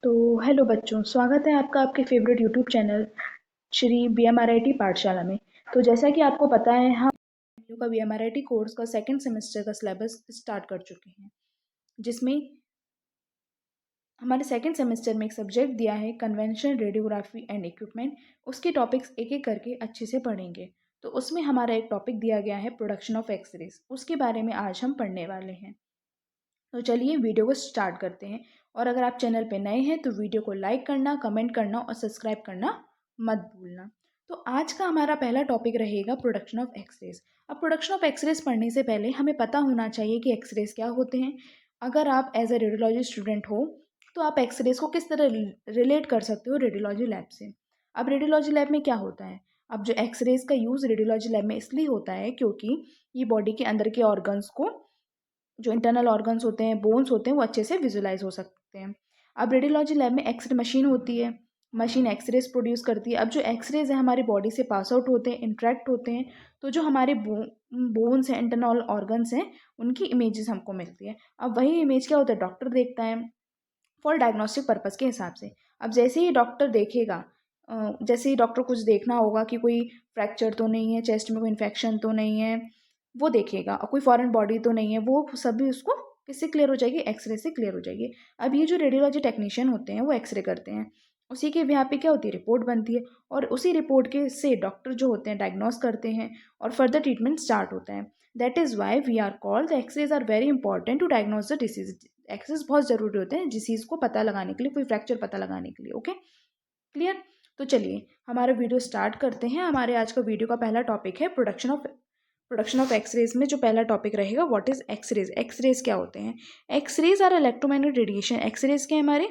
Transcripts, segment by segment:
तो हेलो बच्चों, स्वागत है आपका आपके favourite YouTube channel Shri BMRIT पाठशाला में। तो जैसा कि आपको पता है, हम का BMRIT कोर्स का सेकंड सेमेस्टर का सिलेबस स्टार्ट कर चुके हैं, जिसमें हमारे सेकंड सेमेस्टर में एक सब्जेक्ट दिया है कन्वेंशनल रेडियोग्राफी एंड इक्विपमेंट। उसके टॉपिक्स एक एक करके अच्छे से पढ़ेंगे। तो उसमें हमारा एक टॉपिक दिया गया है प्रोडक्शन ऑफ एक्सरेज। उसके बारे में आज हम पढ़ने वाले हैं। तो चलिए वीडियो को स्टार्ट करते हैं। और अगर आप चैनल पे नए हैं तो वीडियो को लाइक करना, कमेंट करना और सब्सक्राइब करना मत भूलना। तो आज का हमारा पहला टॉपिक रहेगा प्रोडक्शन ऑफ एक्सरेज। अब प्रोडक्शन ऑफ एक्सरेज पढ़ने से पहले हमें पता होना चाहिए कि एक्सरेज क्या होते हैं। अगर आप एज ए रेडियोलॉजी स्टूडेंट हो तो आप एक्सरेज को किस तरह रिलेट कर सकते हो रेडियोलॉजी लैब से। अब रेडियोलॉजी लैब में क्या होता है, अब जो एक्सरेज का यूज़ रेडियोलॉजी लैब में इसलिए होता है क्योंकि ये बॉडी के अंदर के ऑर्गन्स को, जो इंटरनल ऑर्गन्स होते हैं, बोन्स होते हैं, वो अच्छे से विजुलाइज हो सकते हैं। अब रेडियोलॉजी लैब में एक्सरे मशीन होती है, मशीन एक्सरेज प्रोड्यूस करती है। अब जो एक्सरेज है हमारी बॉडी से पास आउट होते हैं, इंट्रैक्ट होते हैं, तो जो हमारे बोन्स हैं, इंटरनल ऑर्गन्स हैं, उनकी इमेजेस हमको मिलती है। अब वही इमेज क्या होता है, डॉक्टर देखता है फॉर डायग्नोस्टिक पर्पज़ के हिसाब से। अब जैसे ही डॉक्टर देखेगा, जैसे ही डॉक्टर कुछ देखना होगा कि कोई फ्रैक्चर तो नहीं है, चेस्ट में कोई इन्फेक्शन तो नहीं है, वो देखेगा, और कोई फॉरेन बॉडी तो नहीं है, वो सभी उसको किससे क्लियर हो जाएगी, एक्सरे से क्लियर हो जाएगी। अब ये जो रेडियोलॉजी टेक्नीशियन होते हैं वो एक्सरे करते हैं, उसी के यहाँ पे क्या होती है, रिपोर्ट बनती है, और उसी रिपोर्ट के से डॉक्टर जो होते हैं डायग्नोस करते हैं और फर्दर ट्रीटमेंट स्टार्ट होता है। That is why we are called the X rays are very important to diagnose the disease. X rays बहुत ज़रूरी होते हैं डिसीज़ को पता लगाने के लिए, कोई फ्रैक्चर पता लगाने के लिए। Okay, clear. तो चलिए हमारा वीडियो स्टार्ट करते हैं। हमारे आज का वीडियो का पहला टॉपिक है प्रोडक्शन ऑफ एक्सरेज। में जो पहला टॉपिक रहेगा, व्हाट इज एक्सरेज। एक्सरेज क्या होते हैं। X rays are electromagnetic radiation. X rays के हमारे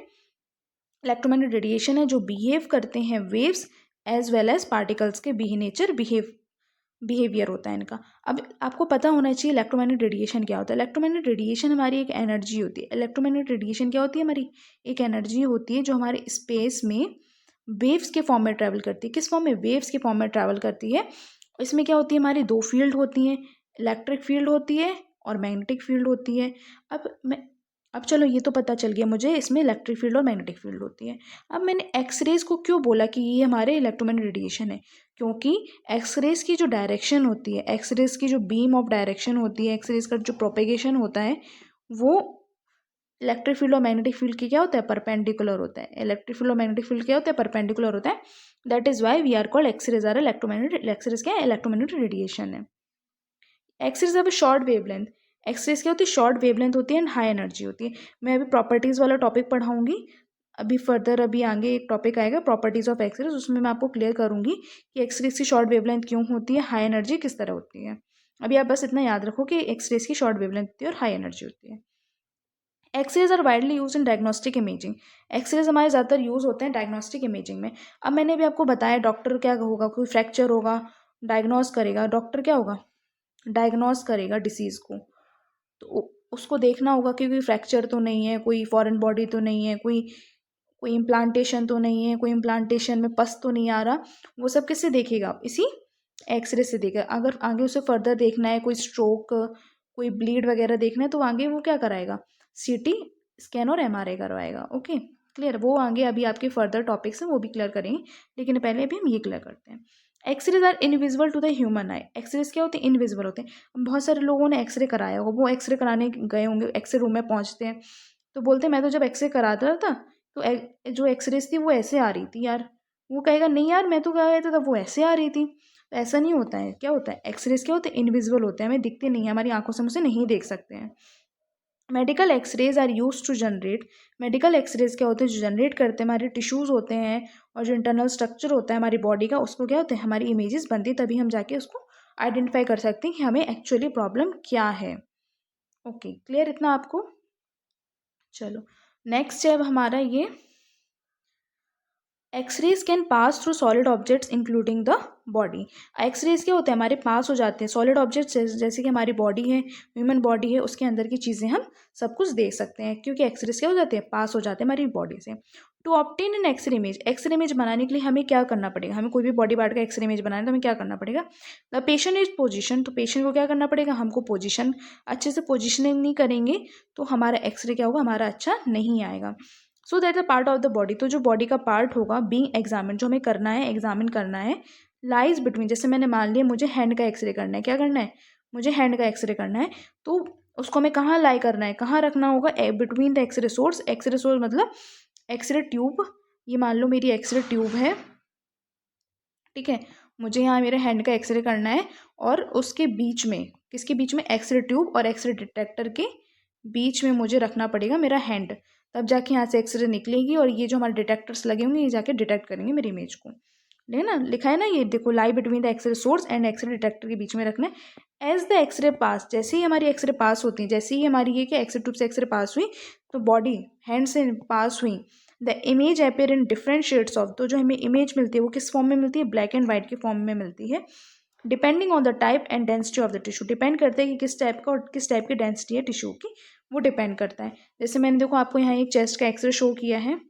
इलेक्ट्रोमैग्नेटिक रेडिएशन है जो बिहेव करते हैं waves as well as particles के नेचर बिहेवियर होता है इनका। अब आपको पता होना चाहिए इलेक्ट्रोमैग्नेटिक रेडिएशन क्या होता है। इलेक्ट्रोमैग्नेटिक रेडिएशन हमारी एक एनर्जी होती है। इलेक्ट्रोमैग्नेटिक रेडिएशन क्या होती है, हमारी एक एनर्जी होती है जो हमारे स्पेस में वेव्स के फॉर्म में ट्रैवल करती है। किस फॉर्म में, वेव्स के फॉर्म में ट्रैवल करती है। इसमें क्या होती है, हमारी दो फील्ड होती हैं, इलेक्ट्रिक फील्ड होती है और मैग्नेटिक फील्ड होती है। अब चलो ये तो पता चल गया मुझे, इसमें इलेक्ट्रिक फील्ड और मैग्नेटिक फील्ड होती है। अब मैंने एक्सरेज को क्यों बोला कि ये हमारे इलेक्ट्रोमैग्नेटिक रेडिएशन है, क्योंकि एक्सरेज की जो डायरेक्शन होती है, एक्सरेज की जो बीम ऑफ डायरेक्शन होती है, एक्सरेज का जो प्रोपेगेशन होता है, वो इलेक्ट्रिक फील्ड और मैग्नेटिक फील्ड की क्या होता है, परपेंडिकुलर होता है। इलेक्ट्रिक फील्ड और मैग्नेटिक फील्ड क्या होता है, परपेंडिकुलर होता है। That is why we are called X rays are electromagnetic. X rays क्या है, इलेक्ट्रोमैग्नेटिक रेडिएशन है। एक्सरेज अब शॉर्ट वेवलेंथ। एक्सरेज क्या होती है, शॉर्ट वेवलेंथ होती है एंड हाई एनर्जी होती है। मैं अभी प्रॉपर्टीज़ वाला टॉपिक पढ़ाऊंगी। अभी आगे एक टॉपिक आएगा प्रॉपर्टीज़ ऑफ एक्सरेज, उसमें मैं आपको क्लियर करूंगी कि एक्सरेज की शॉर्ट वेवलेंथ क्यों होती है, हाई एनर्जी किस तरह होती है। अभी आप बस इतना याद रखो कि एक्सरेज की शॉर्ट वेवलेंथ होती है और हाई एनर्जी होती है। X rays are widely use in diagnostic imaging. X rays हमारे ज़्यादातर यूज़ होते हैं डायग्नोस्टिक इमेजिंग में। अब मैंने भी आपको बताया, डॉक्टर क्या होगा, कोई फ्रैक्चर होगा, डायग्नोस करेगा डॉक्टर, क्या होगा, डायग्नोस करेगा डिसीज़ को। तो उसको देखना होगा कि कोई फ्रैक्चर तो नहीं है, कोई फॉरेन बॉडी तो नहीं है, कोई कोई इम्प्लांटेशन तो नहीं है, कोई इम्प्लांटेशन में पस तो नहीं आ रहा। वो सब किससे देखेगा, इसी एक्सरे से देखेगा। अगर आगे उसे फर्दर देखना है, कोई स्ट्रोक, कोई ब्लीड वगैरह देखना है, तो आगे वो क्या कराएगा, सीटी स्कैन और एमआरआई करवाएगा। Okay, clear. वो आगे अभी आपके फर्दर टॉपिक्स हैं, वो भी क्लियर करेंगे, लेकिन पहले अभी हम ये क्लियर करते हैं। X rays are invisible to the human eye. X rays क्या होते हैं, इनविजिबल होते हैं। बहुत सारे लोगों ने एक्सरे कराया होगा, वो एक्सरे कराने गए होंगे, एक्सरे रूम में पहुंचते हैं तो बोलते हैं मैं तो जब एक्सरे कराता था तो जो एक्सरेज थी वो ऐसे आ रही थी यार। वो कहेगा नहीं यार, मैं तो गया था तब वो ऐसे आ रही थी। तो ऐसा नहीं होता है। क्या होता है, एक्सरेज क्या होते हैं, इनविजिबल होते हैं, हमें दिखते नहीं है, हमारी आंखों से हम उसे नहीं देख सकते हैं। Medical X rays are use to generate. Medical X rays क्या होते हैं, जो जनरेट करते हैं, हमारे टिश्यूज़ होते हैं और जो इंटरनल स्ट्रक्चर होता है हमारी बॉडी का, उसको क्या होते हैं, हमारी इमेजेस बनती है, तभी हम जाके उसको आइडेंटिफाई कर सकते हैं कि हमें एक्चुअली प्रॉब्लम क्या है। ओके, क्लियर इतना आपको। चलो नेक्स्ट है अब हमारा ये, X rays can pass through solid objects including the body. X rays क्या होते हैं, हमारे पास हो जाते हैं सॉलिड ऑब्जेक्ट्स, जैसे कि हमारी बॉडी है, ह्यूमन बॉडी है, उसके अंदर की चीज़ें हम सब कुछ देख सकते हैं, क्योंकि एक्सरेज क्या हो जाते हैं, पास हो जाते हैं हमारी बॉडी से। To obtain an X ray image. X ray image बनाने के लिए हमें क्या करना पड़ेगा, हमें कोई भी बॉडी पार्ट का एक्सरे इमेज बनाना है तो हमें क्या करना पड़ेगा, द पेशेंट इज पोजिशन। तो पेशेंट को क्या करना पड़ेगा, हमको पोजिशन अच्छे से पोजिशनिंग नहीं करेंगे तो हमारा एक्सरे क्या होगा, हमारा अच्छा नहीं आएगा। So that the part of the body, तो जो बॉडी का पार्ट होगा बीइंग एग्जामिन, जो हमें करना है, एग्जामिन करना है, लाइज बिटवीन, जैसे मैंने मान लिया मुझे हैंड का एक्सरे करना है, क्या करना है, मुझे हैंड का एक्सरे करना है, तो उसको हमें कहाँ लाई करना है, कहाँ रखना होगा, between the X ray source, X ray source मतलब एक्सरे ट्यूब, ये मान लो मेरी एक्सरे ट्यूब है, ठीक है, मुझे यहाँ मेरे हैंड का एक्सरे करना है और उसके बीच में, किसके बीच में, एक्सरे ट्यूब और एक्सरे डिटेक्टर के बीच में मुझे रखना पड़ेगा मेरा हैंड, तब जाके यहाँ से एक्सरे निकलेगी और ये जो हमारे डिटेक्टर्स लगे होंगे ये जाके डिटेक्ट करेंगे मेरी इमेज को। ठीक है ना, लिखा है ना, ये देखो, lie between the X ray source and X ray detector के बीच में रखना है। एज द एक्सरे पास, जैसे ही हमारी एक्सरे पास होती है, जैसे ही हमारी ये कि एक्सरे ट्यूब से एक्सरे पास हुई तो बॉडी हैंड से पास हुई, the image appear in different shades of, तो जो हमें इमेज मिलती है वो किस फॉर्म में मिलती है, ब्लैक एंड वाइट के फॉर्म में मिलती है, depending on the type and density of the tissue, depend करता है कि किस टाइप का और किस टाइप की डेंसिटी है टिश्यू की, वो डिपेंड करता है। जैसे मैंने देखो आपको यहाँ एक चेस्ट का एक्सरे शो किया है,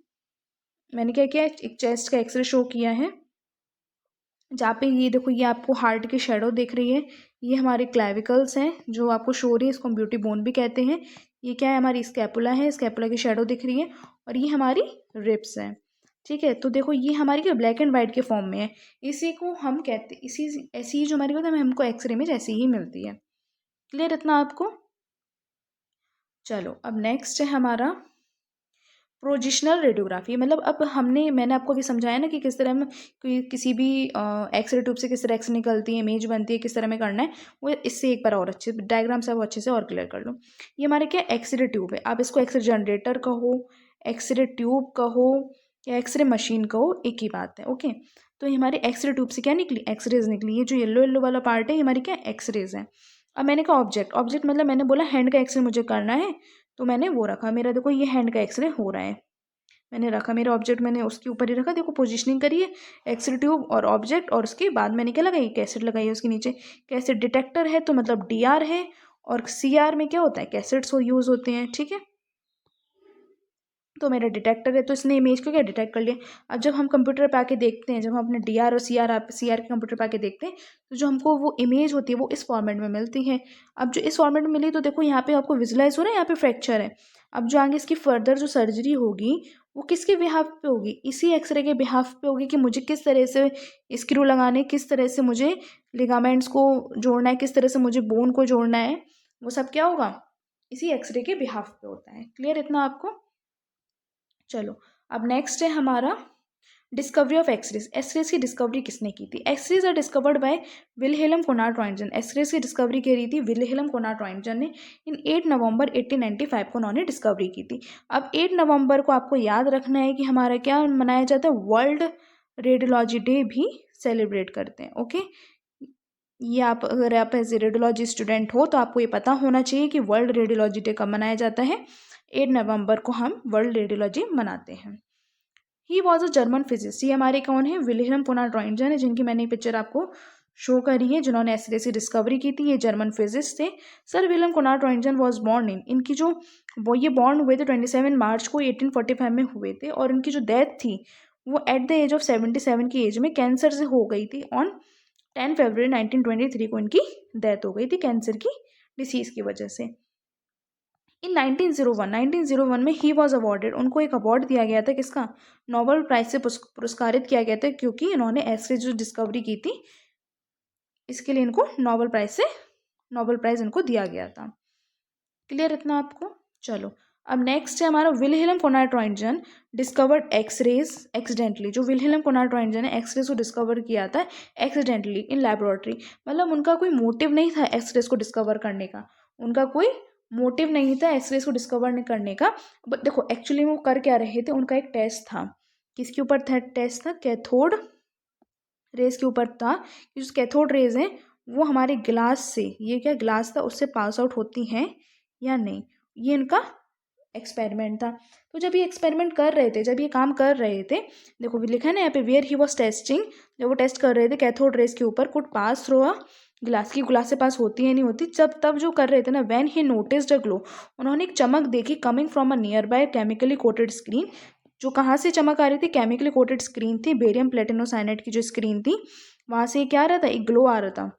मैंने क्या किया, एक चेस्ट का एक्सरे शो किया है, जहाँ पे ये देखो, ये आपको हार्ट की शेडो दिख रही है, ये हमारे क्लैविकल्स हैं जो आपको शो हो रही है, इसको हम ब्यूटी बोन भी कहते हैं, ये क्या है, हमारी स्कैपुला है, स्कैपुला की शेडो दिख रही है, और ये हमारी रिब्स है, ठीक है। तो देखो ये हमारी क्या ब्लैक एंड वाइट के फॉर्म में है, इसी को हम कहते, इसी ऐसी ही जो हमारी होता है हमको एक्सरे में ऐसी ही मिलती है। क्लियर इतना आपको? चलो अब नेक्स्ट है हमारा प्रोजिशनल रेडियोग्राफी, मतलब अब मैंने आपको भी समझाया ना कि किस तरह में किसी भी एक्सरे ट्यूब से किस तरह एक्सरे निकलती है, इमेज बनती है, किस तरह में करना है, वो इससे एक बार और अच्छे डायग्राम से वो अच्छे से और क्लियर कर लो। ये हमारे क्या एक्सरे ट्यूब है, आप इसको एक्सरे जनरेटर कहो, एक्सरे ट्यूब कहो या एक्सरे मशीन कहो, एक ही बात है, ओके। तो ये हमारे एक्सरे ट्यूब से क्या निकली, एक्सरेज निकली, ये जो येलो येलो वाला पार्ट है ये हमारी क्या एक्सरेज है। अब मैंने कहा ऑब्जेक्ट, ऑब्जेक्ट मतलब मैंने बोला हैंड का एक्सरे मुझे करना है, तो मैंने वो रखा, मेरा देखो ये हैंड का एक्सरे हो रहा है, मैंने रखा मेरा ऑब्जेक्ट, मैंने उसके ऊपर ही रखा, देखो पोजीशनिंग करिए, एक्सरे ट्यूब और ऑब्जेक्ट, और उसके बाद मैंने क्या लगाई, कैसेट लगाई है उसके नीचे, कैसेट डिटेक्टर है तो मतलब डीआर है, और सीआर में क्या होता है, कैसेट्स यूज़ होते हैं, ठीक है। तो मेरा डिटेक्टर है तो इसने इमेज को क्या डिटेक्ट कर लिया। अब जब हम कंप्यूटर पे आके देखते हैं, जब हम अपने डीआर और सीआर के कंप्यूटर पे आके देखते हैं, तो जो हमको वो इमेज होती है वो इस फॉर्मेट में मिलती है। अब जो इस फॉर्मेट में मिली तो देखो यहाँ पे आपको विजुलाइज हो रहा है, यहाँ पे फ्रैक्चर है। अब जो आगे इसकी फर्दर जो सर्जरी होगी वो किसके बिहाफ पे होगी, इसी एक्सरे के बिहाफ पे होगी, कि मुझे किस तरह से स्क्रू लगाने, किस तरह से मुझे लिगामेंट्स को जोड़ना है, किस तरह से मुझे बोन को जोड़ना है, वो सब क्या होगा, इसी एक्सरे के बिहाफ पे होता है। क्लियर इतना आपको? चलो अब नेक्स्ट है हमारा डिस्कवरी ऑफ एक्सरेज। एक्सरेज की डिस्कवरी किसने की थी? X-rays are discovered by Wilhelm Conrad Roentgen. X-rays की डिस्कवरी करी थी विलहेलम कोनार्ड रॉन्टजन ने इन 8 नवंबर 1895 को उन्होंने डिस्कवरी की थी। अब 8 नवंबर को आपको याद रखना है कि हमारा क्या मनाया जाता है, वर्ल्ड रेडियोलॉजी डे भी सेलिब्रेट करते हैं, ओके। ये आप अगर आप एज ए रेडियोलॉजी स्टूडेंट हो तो आपको ये पता होना चाहिए कि वर्ल्ड रेडियोलॉजी डे कब मनाया जाता है, 8 नवंबर को हम वर्ल्ड रेडियोलॉजी मनाते हैं। He was a German physicist, ये हमारे कौन है, विल्हेल्म कोनार्ड रॉन्टजन है, जिनकी मैंने पिक्चर आपको शो करी है, जिन्होंने ऐसे ऐसी डिस्कवरी की थी, ये जर्मन फिजिस्ट थे। Sir William Konrad Röntgen was born in, इनकी जो वो ये बॉर्न हुए थे 27 मार्च को 1845 में हुए थे, और इनकी जो डेथ थी वो एट द एज ऑफ 77 की एज में कैंसर से हो गई थी। ऑन 10 फरवरी 1923 को इनकी डेथ हो गई थी कैंसर की डिसीज की वजह से। इन 1901 में ही वॉज अवॉर्डेड, उनको एक अवार्ड दिया गया था, किसका, नोबेल प्राइज से पुरस्कारित किया गया था, क्योंकि इन्होंने एक्सरे जो डिस्कवरी की थी इसके लिए इनको नोबेल प्राइज इनको दिया गया था। क्लियर इतना आपको? चलो अब नेक्स्ट है हमारा Wilhelm Conrad Roentgen discovered X rays accidentally. जो विल्हेल्म कोनार्ड रॉन्टजन है एक्सरेज को डिस्कवर किया था एक्सीडेंटली इन लैबोरेटरी, मतलब उनका कोई मोटिव नहीं था एक्सरेज को डिस्कवर करने का, उनका कोई मोटिव नहीं था एक्सरेज को डिस्कवर करने का। बट देखो एक्चुअली वो कर क्या रहे थे, उनका एक टेस्ट था, किसके ऊपर था टेस्ट था, कैथोड रेज के ऊपर था, कि जो कैथोड रेज हैं वो हमारे ग्लास से, ये क्या ग्लास था उससे पास आउट होती हैं या नहीं, ये इनका एक्सपेरिमेंट था। तो जब ये एक्सपेरिमेंट कर रहे थे, जब ये काम कर रहे थे, देखो भी लिखा है ना यहाँ पे, वेयर ही वॉज टेस्टिंग, जब वो टेस्ट कर रहे थे कैथोड रेज के ऊपर, could pass through a glass, की ग्लास से पास होती है नहीं होती, जब तब जो कर रहे थे ना, when he noticed a glow, उन्होंने एक चमक देखी coming from a near by chemically coated screen. जो कहाँ से चमक आ रही थी, केमिकली कोटेड स्क्रीन थी, बेरियम प्लेटिनोसाइनाइड की जो स्क्रीन थी वहाँ से क्या आ रहा था, एक ग्लो आ रहा था।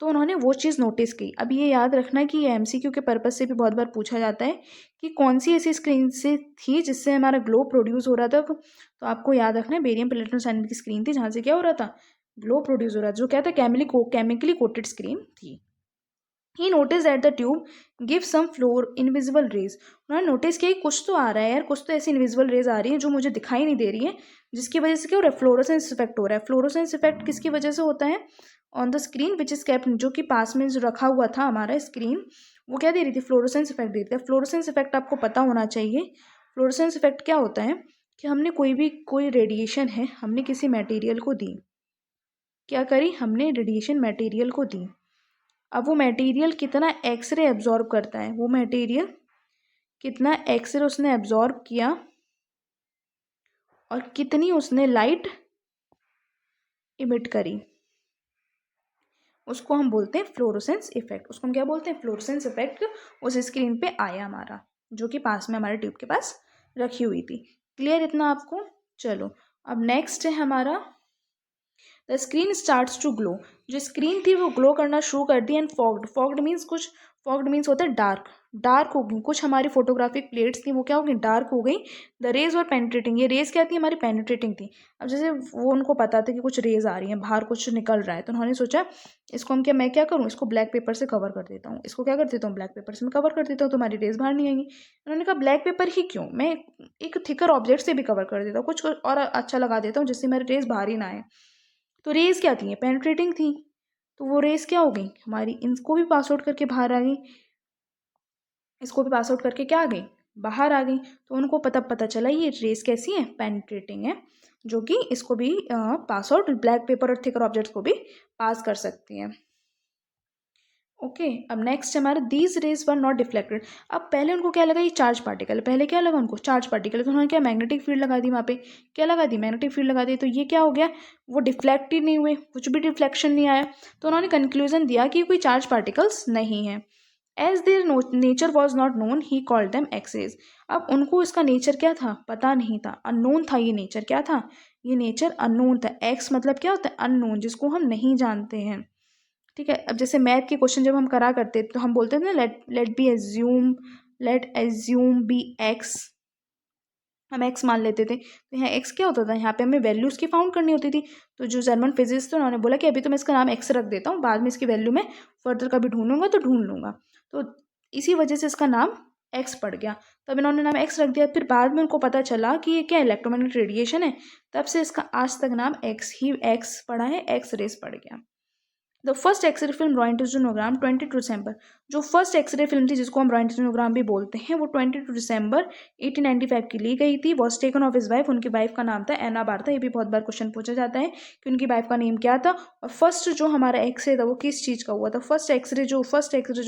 तो उन्होंने वो चीज़ नोटिस की। अब ये याद रखना कि ये एमसीक्यू के पर्पज़ से भी बहुत बार पूछा जाता है कि कौन सी ऐसी स्क्रीन से थी जिससे हमारा ग्लो प्रोड्यूस हो रहा था। तो आपको याद रखना है बेरियम प्लेटिनम साइनाइड की स्क्रीन थी जहाँ से क्या हो रहा था, ग्लो प्रोड्यूस हो रहा था, जो क्या था, केमिकली कोटेड स्क्रीन थी। He noticed that the tube give some floor invisible rays. उन्होंने नोटिस किया कि कुछ तो आ रहा है यार, कुछ तो ऐसी इनविजिबल रेज आ रही है जो मुझे दिखाई नहीं दे रही है, जिसकी वजह से क्या हो रहा है, फ्लोरोसेंस इफेक्ट हो रहा है। फ्लोरोसेंस इफेक्ट किसकी वजह से होता है, on the screen which is kept, जो कि पास में जो रखा हुआ था हमारा स्क्रीन, वो क्या दे रही थी, फ्लोरोसेंस इफेक्ट दे रही थी। फ्लोरोसेंस इफेक्ट आपको पता होना चाहिए। फ्लोरोसेंस इफेक्ट क्या होता है कि हमने कोई रेडिएशन है, हमने किसी मटेरियल को दी, क्या करी, हमने रेडिएशन मटेरियल को दी। अब वो मटेरियल कितना एक्सरे एब्जॉर्ब करता है, वो मटेरियल कितना एक्सरे उसने एब्जॉर्ब किया और कितनी उसने लाइट इमिट करी, उसको हम बोलते हैं फ्लोरोसेंस इफेक्ट। उसको हम क्या बोलते हैं, फ्लोरोसेंस इफेक्ट उस स्क्रीन पे आया हमारा, जो कि पास में हमारे ट्यूब के पास रखी हुई थी। क्लियर इतना आपको। चलो अब नेक्स्ट है हमारा the screen starts to glow. जो स्क्रीन थी वो ग्लो करना शुरू कर दी। एंड फॉग्ड, फॉग्ड मीन्स होता है डार्क, डार्क हो गई। कुछ हमारी फोटोग्राफिक प्लेट्स थी वो क्या हो गई, डार्क हो गई। द रेज और पेनिट्रेटिंग, ये रेज क्या थी, हमारी पेनिट्रेटिंग थी। अब जैसे वो उनको पता था कि कुछ रेज आ रही हैं बाहर, कुछ निकल रहा है, तो उन्होंने सोचा इसको मैं क्या करूँ, इसको ब्लैक पेपर से कवर कर देता हूँ, इसको क्या कर देता हूँ, ब्लैक पेपर से मैं कवर कर देता हूँ, तो हमारी रेज बाहर नहीं आएंगी। उन्होंने कहा ब्लैक पेपर ही क्यों, मैं एक थिकर ऑब्जेक्ट से भी कवर कर देता हूँ, कुछ और अच्छा लगा देता हूँ जिससे मेरी रेज बाहर ही ना आए। तो रेज क्या थी, पेनिट्रेटिंग थी, तो वो रेज क्या हो गई हमारी, इनको भी पास आउट करके बाहर आ गई, इसको भी पास आउट करके क्या आ गई, बाहर आ गई। तो उनको पता चला ये रेज कैसी है, पेनिट्रेटिंग है, जो कि इसको भी पास आउट, ब्लैक पेपर और थिकर ऑब्जेक्ट्स को भी पास कर सकती हैं। ओके अब नेक्स्ट हमारा these raise were not deflected. अब पहले उनको क्या लगा, ये चार्ज पार्टिकल है, पहले क्या लगा उनको, चार्ज पार्टिकल, तो उन्होंने क्या मैग्नेटिक फील्ड लगा दी वहाँ पे, क्या लगा दी, मैग्नेटिक फील्ड लगा दी। तो ये क्या हो गया, वो डिफ्लेक्ट ही नहीं हुए, कुछ भी डिफ्लेक्शन नहीं आया। तो उन्होंने कंक्लूजन दिया कि कोई चार्ज पार्टिकल्स नहीं है। As their nature was not known he called them X rays. अब उनको इसका नेचर क्या था, पता नहीं था, अननोन था ये नेचर, क्या था, ये नेचर अननोन था। एक्स मतलब क्या होता है, अननोन, जिसको हम नहीं जानते हैं। ठीक है, अब जैसे मैथ के क्वेश्चन जब हम करा करते तो हम बोलते थे ना, लेट एज्यूम बी एक्स, हम एक्स मान लेते थे। तो यहाँ एक्स क्या होता था, यहाँ पे हमें वैल्यूज़ की फाउंड करनी होती थी। तो जो जर्मन फिजिक्स थे उन्होंने बोला कि अभी तो मैं इसका नाम एक्स रख देता हूँ, बाद में इसकी वैल्यू मैं फर्दर कभी ढूंढूंगा तो ढूंढ लूँगा। तो इसी वजह से इसका नाम एक्स पड़ गया। तब इन्होंने नाम एक्स रख दिया। फिर बाद में उनको पता चला कि ये क्या इलेक्ट्रोमैग्नेटिक रेडिएशन है, तब से इसका आज तक नाम एक्स पड़ा है, एक्स रेस पड़ गया। द फर्स्ट एक्सरे फिल्म रॉयंटिनोग्राम 22 दिसंबर, जो फर्स्ट एक्सरे फिल्म थी जिसको हम रॉयंटिनोग्राम भी बोलते हैं, वो 22 दिसंबर 1895 की ली गई थी। Was taken of his wife, उनकी वाइफ का नाम था एना बार्था। ये भी बहुत बार क्वेश्चन पूछा जाता है कि उनकी वाइफ का नेम क्या था। और फर्स्ट जो हमारा एक्सरे था वो किस चीज़ का हुआ था, फर्स्ट एक्सरे जो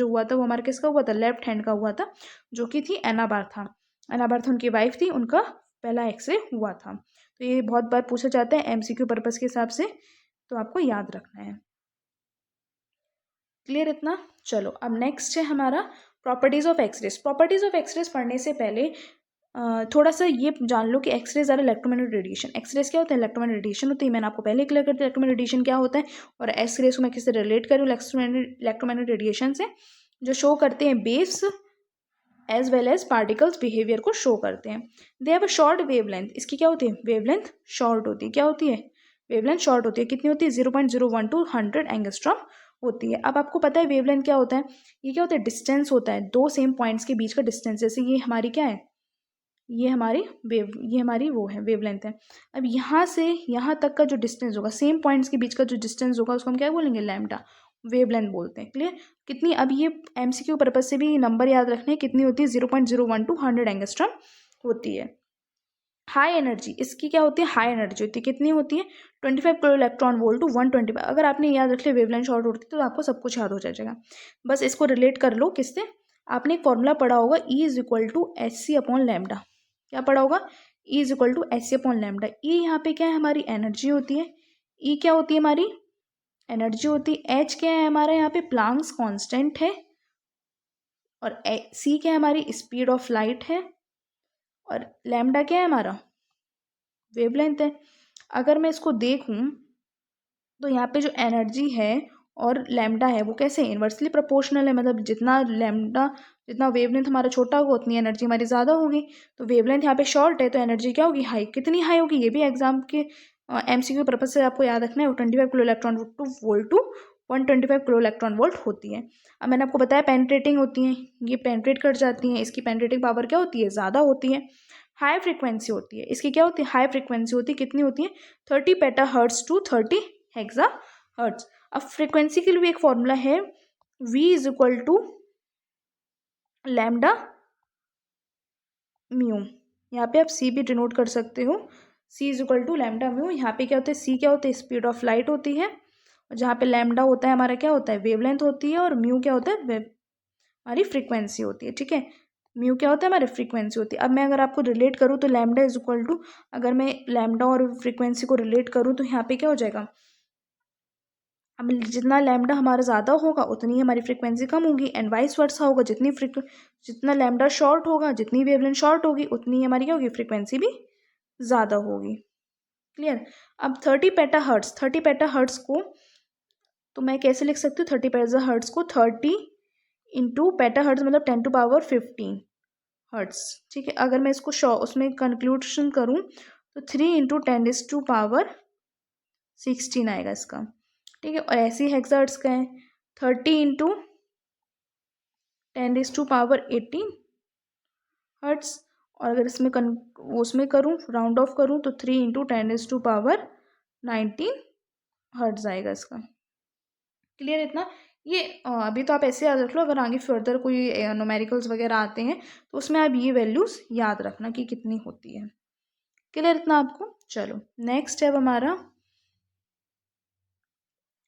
हुआ था वो हमारा किसका हुआ था, लेफ्ट हैंड का हुआ था, जो कि थी एना बार्था। एना बार्था उनकी वाइफ थी, उनका पहला एक्सरे हुआ था। तो ये बहुत बार पूछा जाता है एमसीक्यू पर्पज़ के हिसाब से, तो आपको याद रखना है। क्लियर इतना। चलो अब नेक्स्ट है हमारा properties of X rays. Properties of X rays पढ़ने से पहले थोड़ा सा ये जान लो कि X rays are electromagnetic radiation. X rays क्या होता है, इलेक्ट्रोमैग्नेटिक रेडिएशन होती है। मैंने आपको पहले क्लियर कर दिया इलेक्ट्रोमैग्नेटिक रेडिएशन क्या होता है, और एक्सरेज को मैं किससे रिलेट करूँ, इलेक्ट्रोमैग्नेटिक रेडिएशन से, जो शो करते हैं waves as well as particles behaviour को शो करते हैं। They have a short wavelength, इसकी क्या होती है, वेवलेंथ शॉर्ट होती है। क्या होती है, वेवलेंथ शॉर्ट होती है। कितनी होती है, 0.01 to 100 एंगस्ट्रॉम होती है। अब आपको पता है वेवलेंथ क्या होता है, ये क्या होता है, डिस्टेंस होता है, दो सेम पॉइंट्स के बीच का डिस्टेंस। जैसे ये हमारी क्या है, ये हमारी वो है वेवलेंथ है। अब यहाँ से यहाँ तक का जो डिस्टेंस होगा, सेम पॉइंट्स के बीच का जो डिस्टेंस होगा, उसको हम क्या बोलेंगे, लैम्डा, वेवलेंथ बोलते हैं। क्लियर। कितनी, अब ये एमसीक्यू पर्पज से भी नंबर याद रखने, कितनी होती है, 0.01 to 100 एंगस्ट्रॉम होती है। हाई एनर्जी, इसकी क्या होती है, हाई एनर्जी होती है। कितनी होती है, 25 किलो इलेक्ट्रॉन वोल्ट टू 125। अगर आपने याद रख लिया वेवलेंथ शॉर्ट होती है तो आपको सब कुछ याद हो जाएगा। बस इसको रिलेट कर लो किससे, आपने एक फॉर्मूला पढ़ा होगा, E is equal to h c upon lambda. क्या पढ़ा होगा, E is equal to h c upon lambda. E यहाँ पे क्या है, हमारी एनर्जी होती है। ई क्या होती है, हमारी एनर्जी होती है। एच क्या है हमारा, यहाँ पे प्लांक्स कांस्टेंट है। और सी क्या है, हमारी स्पीड ऑफ लाइट है। और लैम्डा क्या है, हमारा वेवलेंथ है। अगर मैं इसको देखूं तो यहाँ पे जो एनर्जी है और लैम्डा है वो कैसे इन्वर्सली प्रोपोर्शनल है, मतलब जितना लैम्डा जितना वेवलेंथ हमारा छोटा होगा उतनी एनर्जी हमारी ज़्यादा होगी। तो वेवलेंथ यहाँ पे शॉर्ट है तो एनर्जी क्या होगी, हाई। कितनी हाई होगी, ये भी एग्जाम के MCQ पर्पज से आपको याद रखना है। वो 25 kilo electron volt to 125 kilo electron volt होती है। अब मैंने आपको बताया पेनिट्रेटिंग होती हैं, ये पेनिट्रेट कर जाती हैं, इसकी पेनिट्रेटिंग पावर क्या होती है, ज़्यादा होती है। हाई फ्रीक्वेंसी होती है, इसकी क्या होती है, हाई फ्रीक्वेंसी होती है। कितनी होती है, 30 peta hertz to 30 hexa hertz. अब फ्रीक्वेंसी के लिए भी एक फॉर्मूला है, V is equal to lambda mu. यहाँ पे आप C भी डिनोट कर सकते हो, C is equal to lambda mu. यहाँ पे क्या होता है, C क्या होता है, स्पीड ऑफ लाइट होती है, और जहाँ पे लैम्डा होता है हमारा क्या होता है, वेवलेंथ होती है, और म्यू क्या होता है, हमारी फ्रीक्वेंसी होती है। ठीक है, म्यू क्या होता है, हमारी फ्रीक्वेंसी होती है। अब मैं अगर आपको रिलेट करूँ तो लैम्डा इज इक्वल टू, अगर मैं लैम्डा और फ्रीक्वेंसी को रिलेट करूँ तो यहाँ पे क्या हो जाएगा, अब जितना लैम्डा हमारा ज़्यादा होगा उतनी हमारी फ्रीक्वेंसी कम होगी, एंड वाइस वर्सा होगा, जितना लैम्डा शॉर्ट होगा, जितनी वेवलेंथ शॉर्ट होगी उतनी हमारी क्या होगी, फ्रीक्वेंसी भी ज़्यादा होगी। क्लियर। अब 30 पेटा हर्ट्स को तो मैं कैसे लिख सकती हूँ, 30 पेटा हर्ट्स को 30 इंटू पेटा हर्ट्स मतलब 10 टू पावर 15 हर्ट्स। ठीक है, अगर मैं इसको उसमें कंक्लूशन करूँ तो 3 इंटू 10 इज टू पावर 16 आएगा इसका। ठीक है, और ऐसे ही हेक्साहर्ट्ज का है 30 into 10 is to power 18 hertz, और अगर उसमें करूँ राउंड ऑफ करूँ तो 3 into 10 is to power 19 hertz आएगा इसका। क्लियर इतना। ये अभी तो आप ऐसे याद रख लो, अगर आगे फर्दर कोई न्यूमेरिकल्स वगैरह आते हैं तो उसमें आप ये वैल्यूज़ याद रखना कि कितनी होती है। क्लियर इतना आपको। चलो नेक्स्ट है हमारा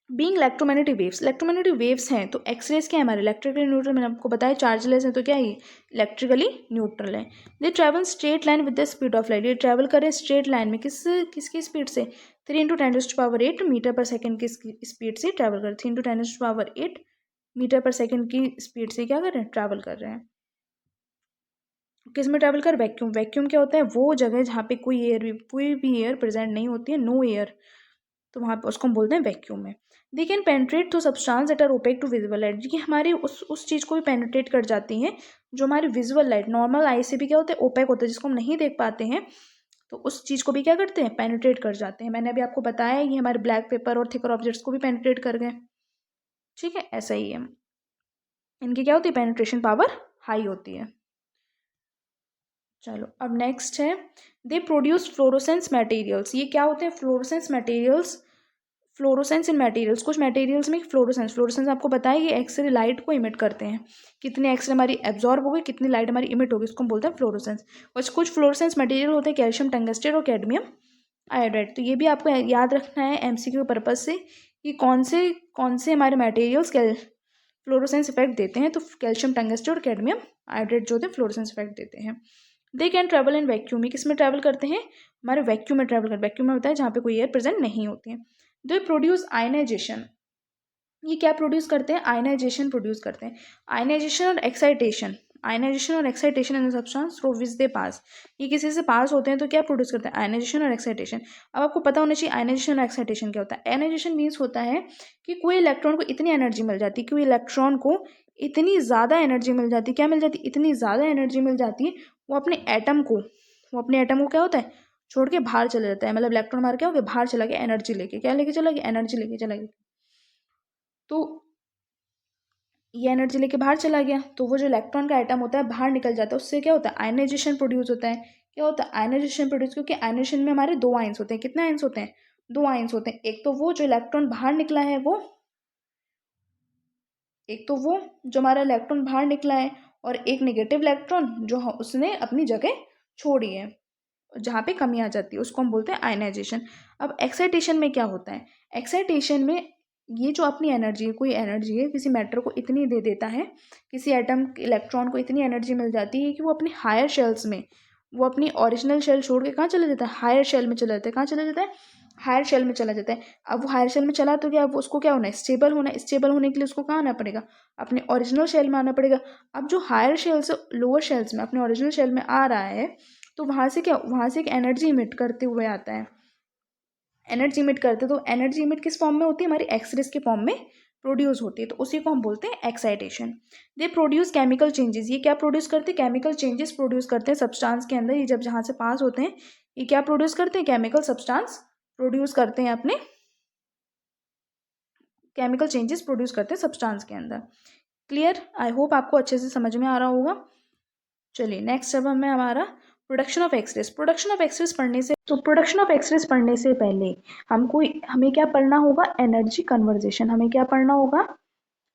बीइंग इलेक्ट्रोमैग्नेटिक वेव्स हैं तो एक्सरेज क्या है हमारे, इलेक्ट्रिकली न्यूट्रल। मैंने आपको बताया चार्जलेस है तो क्या है, इलेक्ट्रिकली न्यूट्रल है। दे travel straight line with the speed of light, ये ट्रैवल करें स्ट्रेट लाइन में किसकी स्पीड से, 3 इंटू 10⁻8 मीटर पर सेकेंड की स्पीड से ट्रैवल कर, 3 इंटू 10⁻8 मीटर पर सेकेंड की स्पीड से क्या कर रहे हैं, ट्रैवल कर रहे हैं। किस में ट्रैवल कर, वैक्यूम। वैक्यूम क्या होता है, वो जगह जहाँ पे कोई भी एयर प्रेजेंट नहीं होती है, नो एयर, तो वहाँ पे उसको हम बोलते हैं वैक्यूम में। They can penetrate through substance that are opaque to visible light, ये हमारी उस चीज़ को भी पेनिट्रेट कर जाती हैं जो हमारी विजुअल लाइट, नॉर्मल आई से भी क्या होता है, ओपेक होता है, जिसको हम नहीं देख पाते हैं, तो उस चीज़ को भी क्या करते हैं, पेनिट्रेट कर जाते हैं। मैंने अभी आपको बताया ये हमारे ब्लैक पेपर और थिकर ऑब्जेक्ट्स को भी पेनिट्रेट कर गए। ठीक है, ऐसा ही है, इनकी क्या होती है, पेनिट्रेशन पावर हाई होती है। चलो अब नेक्स्ट है दे प्रोड्यूस फ्लोरोसेंस मटेरियल्स, ये क्या होते हैं, फ्लोरोसेंस मटेरियल्स। फ्लोरोसेंस इन मटेरियल्स, कुछ मटेरियल्स में फ्लोरोसेंस आपको बताया ये एक्सरे लाइट को इमिट करते हैं, कितनी एक्सरे हमारी एब्जॉर्ब होगी, कितनी लाइट हमारी इमिट होगी, इसको हम बोलते हैं फ्लोरोसेंस। और कुछ फ्लोरोसेंस मटेरियल होते हैं कैल्शियम टंगस्टेट और कैडमियम आयोडाइड। तो ये भी आपको याद रखना है MCQ पर्पज से कि कौन से हमारे मटेरियल्स फ्लोरोसेंस इफेक्ट देते हैं। तो कैल्शियम टंगस्टेट और कैडमियम आयोडाइड जो होते हैं फ्लोरोसेंस इफेक्ट देते हैं। They can travel in vacuum, ये किस में ट्रैवल करते हैं, हमारे वैक्यूम में ट्रैवल करते हैं। वैक्यूम में होता है जहाँ पे कोई एयर प्रेजेंट नहीं होती है। दे प्रोड्यूस आयनाइजेशन, ये क्या प्रोड्यूस करते हैं, आयनाइजेशन प्रोड्यूस करते हैं। आयनाइजेशन और excitation in substance through which they pass, ये किसी से पास होते हैं तो क्या प्रोड्यूस करते हैं, आयनाइजेशन और एक्साइटेशन। अब आपको पता होना चाहिए आयनाइजेशन और एक्साइटेशन क्या होता है। आयनाइजेशन मीन्स होता है कि कोई इलेक्ट्रॉन को इतनी एनर्जी मिल जाती है, कोई इलेक्ट्रॉन को इतनी ज़्यादा एनर्जी मिल जाती है, क्या मिल जाती है, इतनी ज़्यादा एनर्जी मिल जाती है, वो अपने एटम को क्या होता है, छोड़ के बाहर चले जाता है। मतलब इलेक्ट्रॉन मार क्या हो गया, बाहर चला गया, एनर्जी लेके, क्या लेके चला गया, एनर्जी लेके चला गया। तो ये एनर्जी लेके बाहर चला गया तो वो जो इलेक्ट्रॉन का एटम होता है बाहर निकल जाता है, उससे क्या होता है, आयनाइजेशन प्रोड्यूस होता है। क्या होता है, आयनाइजेशन प्रोड्यूस, क्योंकि आयनाइजेशन में हमारे 2 आयंस होते हैं। कितने आयंस होते हैं, 2 आयंस होते हैं। एक तो वो जो इलेक्ट्रॉन बाहर निकला है जो हमारा इलेक्ट्रॉन बाहर निकला है, और एक नेगेटिव इलेक्ट्रॉन जो उसने अपनी जगह छोड़ी है, जहाँ पे कमी आ जाती है, उसको हम बोलते हैं आयनाइजेशन। अब एक्साइटेशन में क्या होता है, एक्साइटेशन में ये जो अपनी एनर्जी है, कोई एनर्जी है किसी मैटर को इतनी दे देता है, किसी एटम इलेक्ट्रॉन को इतनी एनर्जी मिल जाती है कि वो अपनी हायर शेल्स में, वो अपनी ओरिजिनल शेल छोड़ के कहाँ चला जाता है, हायर शेल में चला जाता है। कहाँ चला जाता है, हायर शेल में चला जाता है। अब वो हायर शेल में चला तो क्या, अब उसको क्या होना है, स्टेबल होना है। स्टेबल होने के लिए उसको कहाँ आना पड़ेगा, अपने ओरिजिनल शेल में आना पड़ेगा। अब जो हायर शेल से लोअर शेल्स में अपने ओरिजिनल शेल में आ रहा है, तो वहाँ से एक एनर्जी इमिट करते हुए आता है। एनर्जी इमिट करते तो एनर्जी इमिट किस फॉर्म में होती है, हमारी एक्सरेज के फॉर्म में प्रोड्यूस होती है, तो उसी को हम बोलते हैं excitation. They produce chemical changes, ये क्या प्रोड्यूस करते हैं, केमिकल चेंजेस प्रोड्यूस करते हैं सब्सटेंस के अंदर। ये जब जहाँ से पास होते हैं ये क्या प्रोड्यूस करते हैं, केमिकल सब्सटेंस प्रोड्यूस करते हैं, अपने केमिकल चेंजेस प्रोड्यूस करते हैं सब्सटेंस के अंदर। क्लियर, आई होप आपको अच्छे से समझ में आ रहा होगा। चलिए नेक्स्ट स्टेप हमें हमारा production of X rays. Production of X rays पढ़ने से, तो प्रोडक्शन ऑफ एक्सरेज पढ़ने से पहले हमें क्या पढ़ना होगा, एनर्जी कन्वर्जेशन। हमें क्या पढ़ना होगा,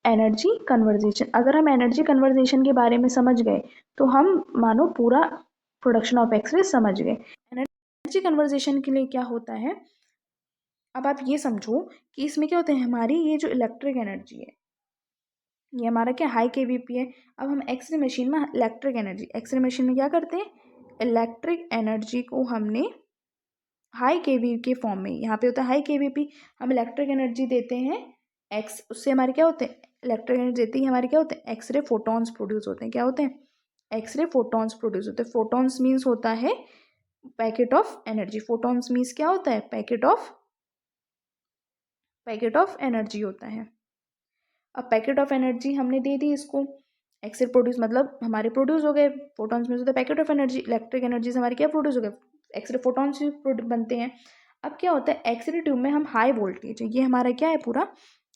एनर्जी कन्वर्जेशन। अगर हम एनर्जी कन्वर्जेशन के बारे में समझ गए तो हम मानो पूरा प्रोडक्शन ऑफ एक्सरेज समझ गए। एनर्जी कन्वर्जेशन के लिए क्या होता है, अब आप ये समझो कि इसमें क्या होता है, हमारी ये जो इलेक्ट्रिक एनर्जी है, ये हमारा क्या हाई केवीपी है। अब हम एक्सरे मशीन में इलेक्ट्रिक एनर्जी, एक्सरे मशीन में क्या करते हैं, इलेक्ट्रिक एनर्जी को हमने हाई केवी के फॉर्म में, यहाँ पे होता है हाई केवीपी, हम इलेक्ट्रिक एनर्जी देते हैं उससे हमारे क्या होते हैं, इलेक्ट्रिक एनर्जी देते ही हमारे क्या होते हैं, एक्सरे फोटॉन्स प्रोड्यूस होते हैं। क्या होते हैं, एक्सरे फोटॉन्स प्रोड्यूस होते हैं। फोटॉन्स मीन्स होता है packet of energy. Photons means क्या होता है, पैकेट ऑफ एनर्जी होता है। अब पैकेट ऑफ एनर्जी हमने दे दी इसको, एक्सरे प्रोड्यूस मतलब हमारे प्रोड्यूस हो गए, फोटॉन्स में होता है packet of energy, electric energy से हमारे क्या प्रोड्यूस हो गए, एक्सरे फोटॉन्स बनते हैं। अब क्या होता है, एक्सरे ट्यूब में हम हाई वोल्टेज, ये हमारा क्या है, पूरा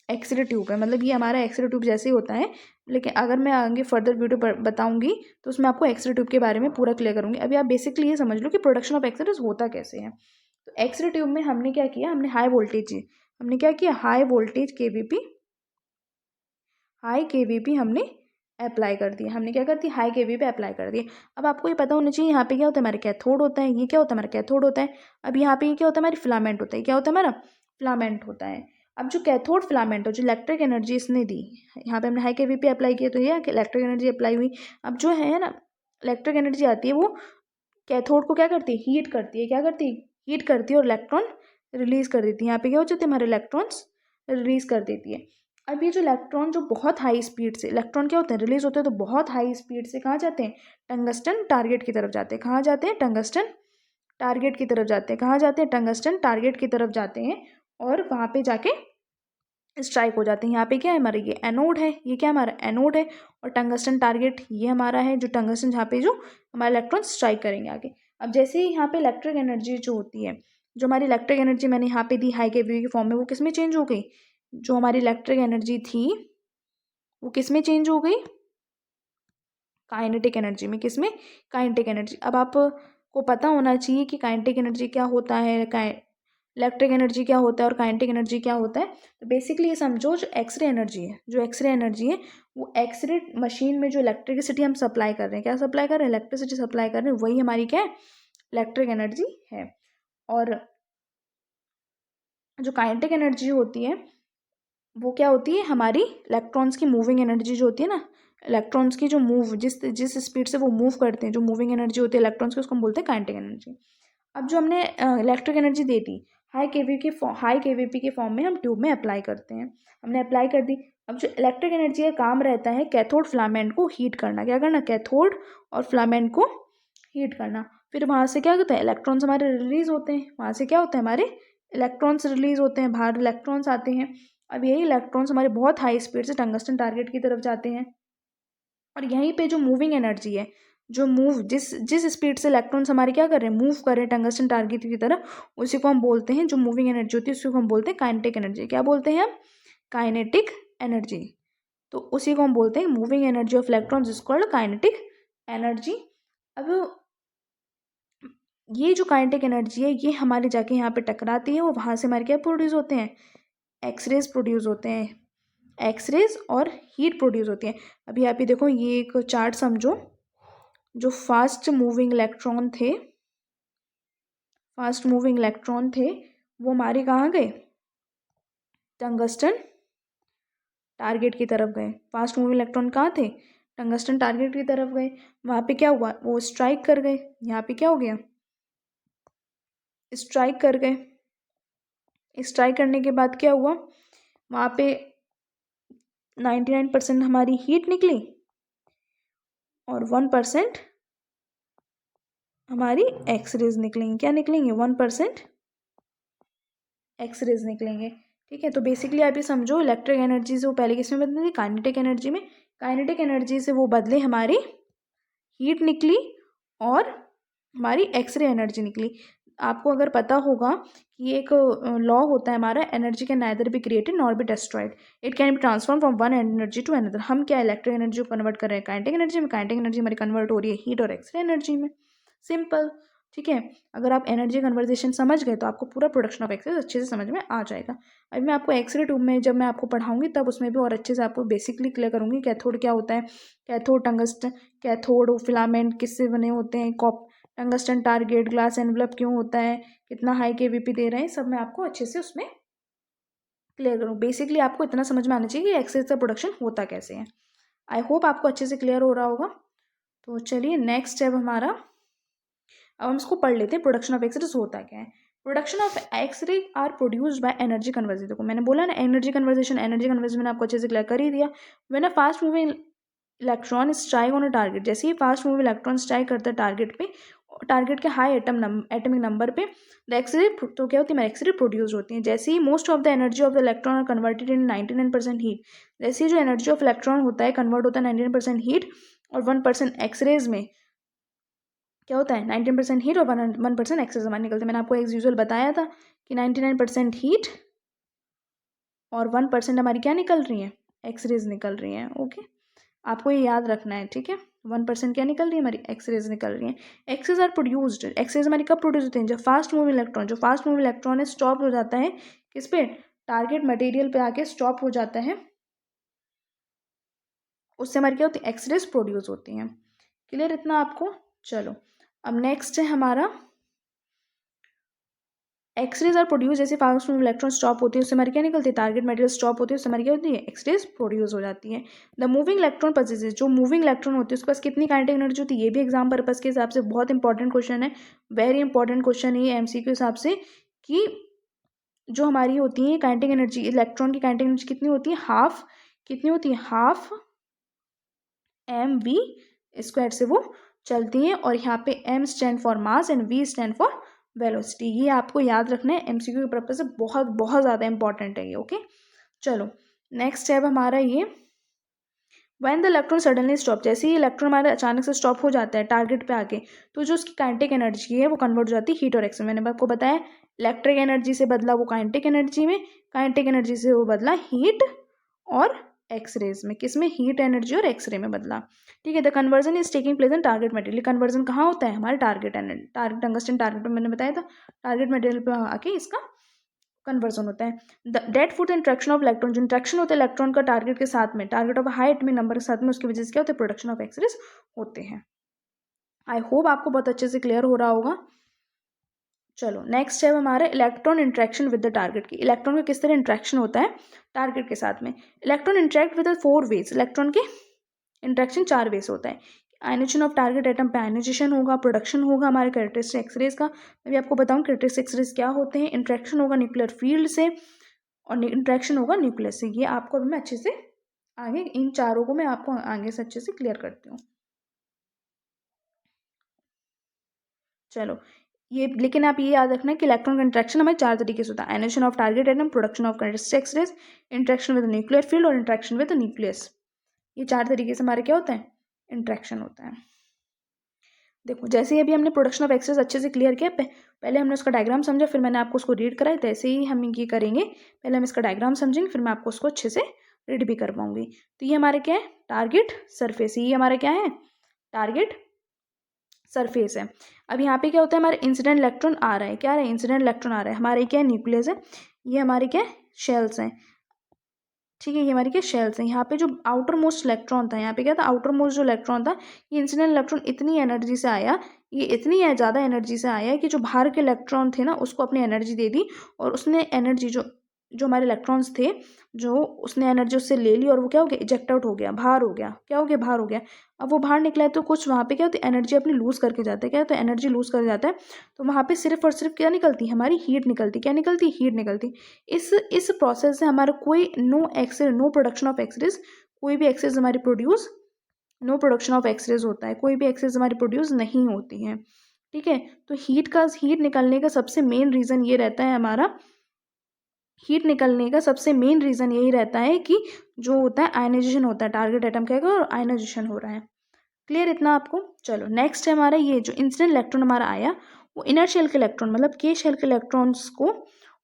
एक्सरे ट्यूब है, मतलब ये हमारा एक्सरे ट्यूब जैसे ही होता है। लेकिन अगर मैं आगे फर्दर वीडियो बताऊंगी तो उसमें आपको एक्सरे ट्यूब के बारे में पूरा क्लियर करूंगी। अभी आप बेसिकली ये समझ लो कि प्रोडक्शन ऑफ एक्सरे होता कैसे है। तो एक्सरे ट्यूब में हमने क्या किया, हमने हाई वोल्टेज, हमने क्या किया, हाई वोल्टेज केवीपी हमने अप्लाई कर दिया। हमने क्या कर दिया, हाई केवीपी अप्लाई कर दिया। अब आपको ये पता होना चाहिए, यहाँ पे क्या होता है, हमारे कैथोड होता है, ये क्या होता है, हमारा कैथोड होता है। अब यहाँ पे ये क्या होता है, हमारी फिलामेंट होता है, क्या होता है, हमारा फिलामेंट होता है। अब जो कैथोड फिलामेंट हो, जो इलेक्ट्रिक एनर्जी इसने दी, यहाँ पे हमने हाई केवीपी अप्लाई किया तो ये इलेक्ट्रिक एनर्जी अप्लाई हुई। अब जो है ना इलेक्ट्रिक एनर्जी आती है वो कैथोड को क्या करती है, हीट करती है। क्या करती है, हीट करती है और इलेक्ट्रॉन रिलीज कर देती है। यहाँ पे क्या हो जाते हैं, हमारे इलेक्ट्रॉन्स रिलीज कर देती है। अब ये जो इलेक्ट्रॉन जो बहुत हाई स्पीड से, इलेक्ट्रॉन क्या होते हैं, रिलीज होते हैं तो बहुत हाई स्पीड से कहाँ जाते हैं, टंगस्टन टारगेट की तरफ जाते हैं। कहाँ जाते हैं, टंगस्टन टारगेट की तरफ जाते हैं। कहाँ जाते हैं, टंगस्टन टारगेट की तरफ जाते हैं और वहाँ पे जाके स्ट्राइक हो जाते हैं। यहाँ पे क्या है, हमारा ये एनोड है, ये क्या हमारा एनोड है, और टंगस्टन टारगेट ये हमारा है, जो टंगस्टन जहाँ पे जो हमारे इलेक्ट्रॉन स्ट्राइक करेंगे आगे। अब जैसे ही यहाँ पे इलेक्ट्रिक एनर्जी जो होती है, जो हमारी इलेक्ट्रिक एनर्जी मैंने यहाँ पे दी हाई केवी के फॉर्म में, वो किस में चेंज हो गई, जो हमारी इलेक्ट्रिक एनर्जी थी वो किस में चेंज हो गई, काइनेटिक एनर्जी में। किस में, काइनेटिक एनर्जी। अब आपको पता होना चाहिए कि काइनेटिक एनर्जी क्या होता है, इलेक्ट्रिक एनर्जी क्या होता है और काइनेटिक एनर्जी क्या होता है। तो बेसिकली ये समझो, जो एक्सरे एनर्जी है वो एक्सरे मशीन में जो इलेक्ट्रिसिटी हम सप्लाई कर रहे हैं, क्या सप्लाई कर रहे हैं, इलेक्ट्रिसिटी सप्लाई कर रहे हैं, वही हमारी क्या है, इलेक्ट्रिक एनर्जी है। और जो काइनेटिक एनर्जी होती है वो क्या होती है, हमारी इलेक्ट्रॉन्स की मूविंग एनर्जी जो होती है ना, इलेक्ट्रॉन्स की जो जिस स्पीड से वो मूव करते हैं, जो मूविंग एनर्जी होती है इलेक्ट्रॉन्स की, उसको हम बोलते हैं काइनेटिक एनर्जी। अब जो हमने इलेक्ट्रिक एनर्जी दे दी हाई केवीपी के फॉर्म में, हम ट्यूब में अप्लाई करते हैं, हमने अप्लाई कर दी। अब जो इलेक्ट्रिक एनर्जी का काम रहता है कैथोड फिलामेंट को हीट करना। क्या करना, कैथोड और फिलामेंट को हीट करना। फिर वहाँ से क्या होता है, इलेक्ट्रॉन्स हमारे रिलीज होते हैं, वहाँ से क्या होता है, हमारे इलेक्ट्रॉन्स रिलीज होते हैं, बाहर इलेक्ट्रॉन्स आते हैं। अब यही इलेक्ट्रॉन्स हमारे बहुत हाई स्पीड से टंगस्टन टारगेट की तरफ जाते हैं। और यहीं पे जो मूविंग एनर्जी है, जो जिस स्पीड से इलेक्ट्रॉन्स हमारे क्या कर रहे हैं, मूव कर रहे हैं टंगस्टन टारगेट की तरफ, उसी को हम बोलते हैं, जो मूविंग एनर्जी होती है उसी को हम बोलते हैं काइनेटिक एनर्जी। क्या बोलते हैं हम, काइनेटिक एनर्जी। तो उसी को हम बोलते हैं moving energy of electrons is called kinetic energy. अब ये जो काइनेटिक एनर्जी है ये हमारे जाके यहाँ पे टकराती है और वहाँ से हमारे क्या प्रोड्यूस होते हैं, एक्सरेज प्रोड्यूस होते हैं, एक्सरेज और हीट प्रोड्यूस होती है। अभी आप ये देखो, ये एक चार्ट समझो, जो फास्ट मूविंग इलेक्ट्रॉन थे वो हमारे कहाँ गए, टंगस्टन टारगेट की तरफ गए। फास्ट मूविंग इलेक्ट्रॉन कहाँ थे, टंगस्टन टारगेट की तरफ गए। वहाँ पे क्या हुआ, वो स्ट्राइक कर गए। यहाँ पे क्या हो गया, स्ट्राइक कर गए। स्ट्राइक करने के बाद क्या हुआ, वहाँ पे 99% हमारी हीट निकली और 1% हमारी एक्सरेज निकलेंगी। क्या निकलेंगे, 1% एक्सरेज निकलेंगे। ठीक है। तो बेसिकली आप ये समझो, इलेक्ट्रिक एनर्जी से वो पहले किस में बदली थी, काइनेटिक एनर्जी में। काइनेटिक एनर्जी से वो बदले हमारी हीट निकली और हमारी एक्सरे एनर्जी निकली। आपको अगर पता होगा कि एक लॉ होता है हमारा, energy can neither be created nor be destroyed, it can be transform from one energy to another. हम क्या इलेक्ट्रिक एनर्जी को कन्वर्ट कर रहे हैं काइनेटिक एनर्जी में, काइनेटिक एनर्जी हमारी कन्वर्ट हो रही है हीट और एक्सरे एनर्जी में। सिंपल। ठीक है। अगर आप एनर्जी कन्वर्जेशन समझ गए तो आपको पूरा प्रोडक्शन ऑफ एक्सरे अच्छे से समझ में आ जाएगा। अभी मैं आपको एक्सरे ट्यूब में जब मैं आपको पढ़ाऊंगी तब उसमें भी और अच्छे से आपको बेसिकली क्लियर करूंगी कैथोड क्या होता है, कैथोड टंगस्टन, कैथोड फिलामेंट किससे बने होते हैं, copper tungsten target, glass envelope क्यों होता है, कितना हाई केवीपी दे रहे हैं, सब मैं आपको अच्छे से उसमें क्लियर करूँ। बेसिकली आपको इतना समझ में आना चाहिए कि एक्सरे का प्रोडक्शन होता कैसे है। आई होप आपको अच्छे से क्लियर हो रहा होगा। तो चलिए नेक्स्ट स्टेप हमारा, अब हम इसको पढ़ लेते हैं प्रोडक्शन ऑफ एक्सरे होता क्या है। Production of X ray are produced by energy conversion. देखो मैंने बोला ना एनर्जी कन्वर्जेशन मैंने आपको अच्छे से क्लियर कर ही दिया। When a fast moving electron strike on a target, जैसे ही फास्ट मूविंग इलेक्ट्रॉन स्ट्राइक करता है टारगेट पे, टारगेट के हाई एटमिक नंबर पे, द एक्सरे तो क्या होती है, एक्सरे प्रोड्यूस होती है। जैसे ही most of the energy of the electron are converted in 99% heat, जैसे ही जो एनर्जी ऑफ इलेक्ट्रॉन होता है कन्वर्ट होता है 99% हीट और 1% एक्सरेज में क्या होता है 19% हीट और 1% एक्सरेज हमारे निकलते हैं। मैंने आपको एज यूजुअल बताया था कि 99% हीट और 1% हमारी क्या निकल रही है, एक्सरेज निकल रही हैं। ओके, आपको ये याद रखना है। ठीक है, 1% क्या निकल रही है हमारी, एक्सरेज निकल रही हैं। एक्सरेज आर प्रोड्यूस्ड, एक्सरेज हमारी कब प्रोड्यूस होती हैं, जब फास्ट मूविंग इलेक्ट्रॉन, जो फास्ट मूविंग इलेक्ट्रॉन है स्टॉप हो जाता है किस पे, टारगेट मटेरियल पे आके स्टॉप हो जाता है, उससे हमारी क्या होती है, एक्सरेज प्रोड्यूस होती हैं। क्लियर इतना आपको। चलो अब नेक्स्ट है हमारा, एक्सरेज आर प्रोड्यूस, जैसे फास्ट मूविंग इलेक्ट्रॉन स्टॉप होती है उससे हमारी क्या निकलती है, टारगेट मटेरियल स्टॉप होती है उससे हमारी क्या होती है, एक्सरेज प्रोड्यूस हो जाती है। द मूविंग इलेक्ट्रॉन पजेसेस, जो मूविंग इलेक्ट्रॉन होती है उसके पास कितनी काइनेटिक एनर्जी होती है, ये भी एग्जाम पर्पस के हिसाब से बहुत इंपॉर्टेंट क्वेश्चन है, वेरी इंपॉर्टेंट क्वेश्चन है ये एमसीक्यू के हिसाब से, कि जो हमारी होती है काइनेटिक एनर्जी, इलेक्ट्रॉन की काइनेटिक एनर्जी कितनी होती है, हाफ, कितनी होती है, हाफ mv स्क्वायर से वो चलती हैं। और यहाँ पे m stand for mass and v stand for velocity, ये आपको याद रखना है, एमसीक्यू के पर्पज से बहुत बहुत ज़्यादा इंपॉर्टेंट है ये। ओके, चलो नेक्स्ट स्टेप हमारा ये, when the electron suddenly stop, जैसे ही इलेक्ट्रॉन हमारा अचानक से स्टॉप हो जाता है टारगेट पे आके, तो जो उसकी काइनेटिक एनर्जी है वो कन्वर्ट हो जाती है हीट और एक्सरे। मैंने आपको बताया इलेक्ट्रिक एनर्जी से बदला वो काइनेटिक एनर्जी में, काइनेटिक एनर्जी से वो बदला हीट और एक्सरेज में, किसमें, हीट एनर्जी और एक्सरे में बदला। ठीक है, the conversion is taking place in target material, conversion कहाँ होता है, हमारे टारगेट टंगस्टन टारगेट में, मैंने बताया था टारगेट मटेरियल पे आके इसका कन्वर्जन होता है। The date food interaction of electron, जो इंट्रैक्शन होता है इलेक्ट्रॉन का टारगेट के साथ में, target of high atomic number के साथ में, उसकी वजह से क्या होता है, प्रोडक्शन ऑफ एक्सरेज होते हैं। आई होप आपको बहुत अच्छे से क्लियर हो रहा होगा। चलो नेक्स्ट है हमारा electron interaction with the target की, इलेक्ट्रॉन का किस तरह इंट्रैक्शन होता है टारगेट के साथ में। Electron interact with 4 ways, electron के इंट्रैक्शन 4 वेज होता है। आयनाइजेशन ऑफ टारगेट एटम पे आयनाइजेशन होगा, प्रोडक्शन होगा हमारे कैरेक्टरिस्टिक एक्सरेज का, मैं भी आपको बताऊं कैरेक्टरिस्टिक एक्सरेज क्या होते हैं, इंट्रैक्शन होगा न्यूक्लियर फील्ड से और इंट्रैक्शन होगा न्यूक्लियस से। ये आपको अभी मैं अच्छे से आगे इन चारों को मैं आपको आगे से अच्छे से क्लियर करती हूँ। चलो ये, लेकिन आप ये याद रखना कि इलेक्ट्रॉन का इंट्रैक्शन हमें 4 तरीके से होता है, ionization of target atom, production of characteristic X rays, interaction with nuclear field और इंट्रैक्शन विद न्यूक्लियस। ये 4 तरीके से हमारे क्या होता है, इंट्रैक्शन होता है। देखो जैसे ही अभी हमने प्रोडक्शन ऑफ एक्सरेज अच्छे से क्लियर किया, पहले हमने उसका डायग्राम समझा, फिर मैंने आपको उसको रीड कराया, तैसे ही हम ये करेंगे, पहले हम इसका डायग्राम समझेंगे, फिर मैं आपको उसको अच्छे से रीड भी कर पाऊंगी। तो ये हमारे क्या है, टारगेट सरफेस, ये हमारे क्या है, टारगेट सरफेस है। अब यहाँ पे क्या होता है, हमारे इंसिडेंट इलेक्ट्रॉन आ रहा है, क्या आ रहा है, इंसिडेंट इलेक्ट्रॉन आ रहा है, हमारे क्या है, न्यूक्लियस है, ये हमारे क्या है, शेल्स हैं। ठीक है, ये हमारी क्या शेल्स हैं। यहाँ पे जो आउटर मोस्ट इलेक्ट्रॉन था, यहाँ पे क्या था, आउटर मोस्ट जो इलेक्ट्रॉन था, ये इंसिडेंट इलेक्ट्रॉन इतनी एनर्जी से आया, ये इतनी ज़्यादा एनर्जी से आया कि जो बाहर के इलेक्ट्रॉन थे ना उसको अपनी एनर्जी दे दी, और उसने एनर्जी जो जो हमारे इलेक्ट्रॉन्स थे, जो उसने एनर्जी उससे ले ली और वो क्या हो गया, इजेक्ट आउट हो गया, बाहर हो गया, क्या हो गया, बाहर हो गया। अब वो बाहर निकला है तो कुछ वहाँ पे क्या होती है, एनर्जी अपनी लूज़ करके जाता है, क्या होता है, एनर्जी लूज़ कर जाता है, तो वहाँ पे सिर्फ और सिर्फ क्या निकलती है, हमारी हीट निकलती, क्या निकलती, हीट निकलती। इस प्रोसेस से हमारा कोई नो प्रोडक्शन ऑफ एक्सरेज, कोई भी एक्सरेज हमारी produce, no production of X rays होता है, कोई भी एक्सरेज हमारी प्रोड्यूस नहीं होती है। ठीक है, तो हीट निकलने का सबसे मेन रीज़न ये रहता है हमारा हीट निकलने का सबसे मेन रीज़न यही रहता है कि जो होता है आयनाइजेशन होता है, टारगेट एटम का और आयनाइजेशन हो रहा है। क्लियर इतना आपको? चलो नेक्स्ट है हमारा ये जो इंसिडेंट इलेक्ट्रॉन हमारा आया वो इनर शेल के इलेक्ट्रॉन मतलब के शेल के इलेक्ट्रॉन्स को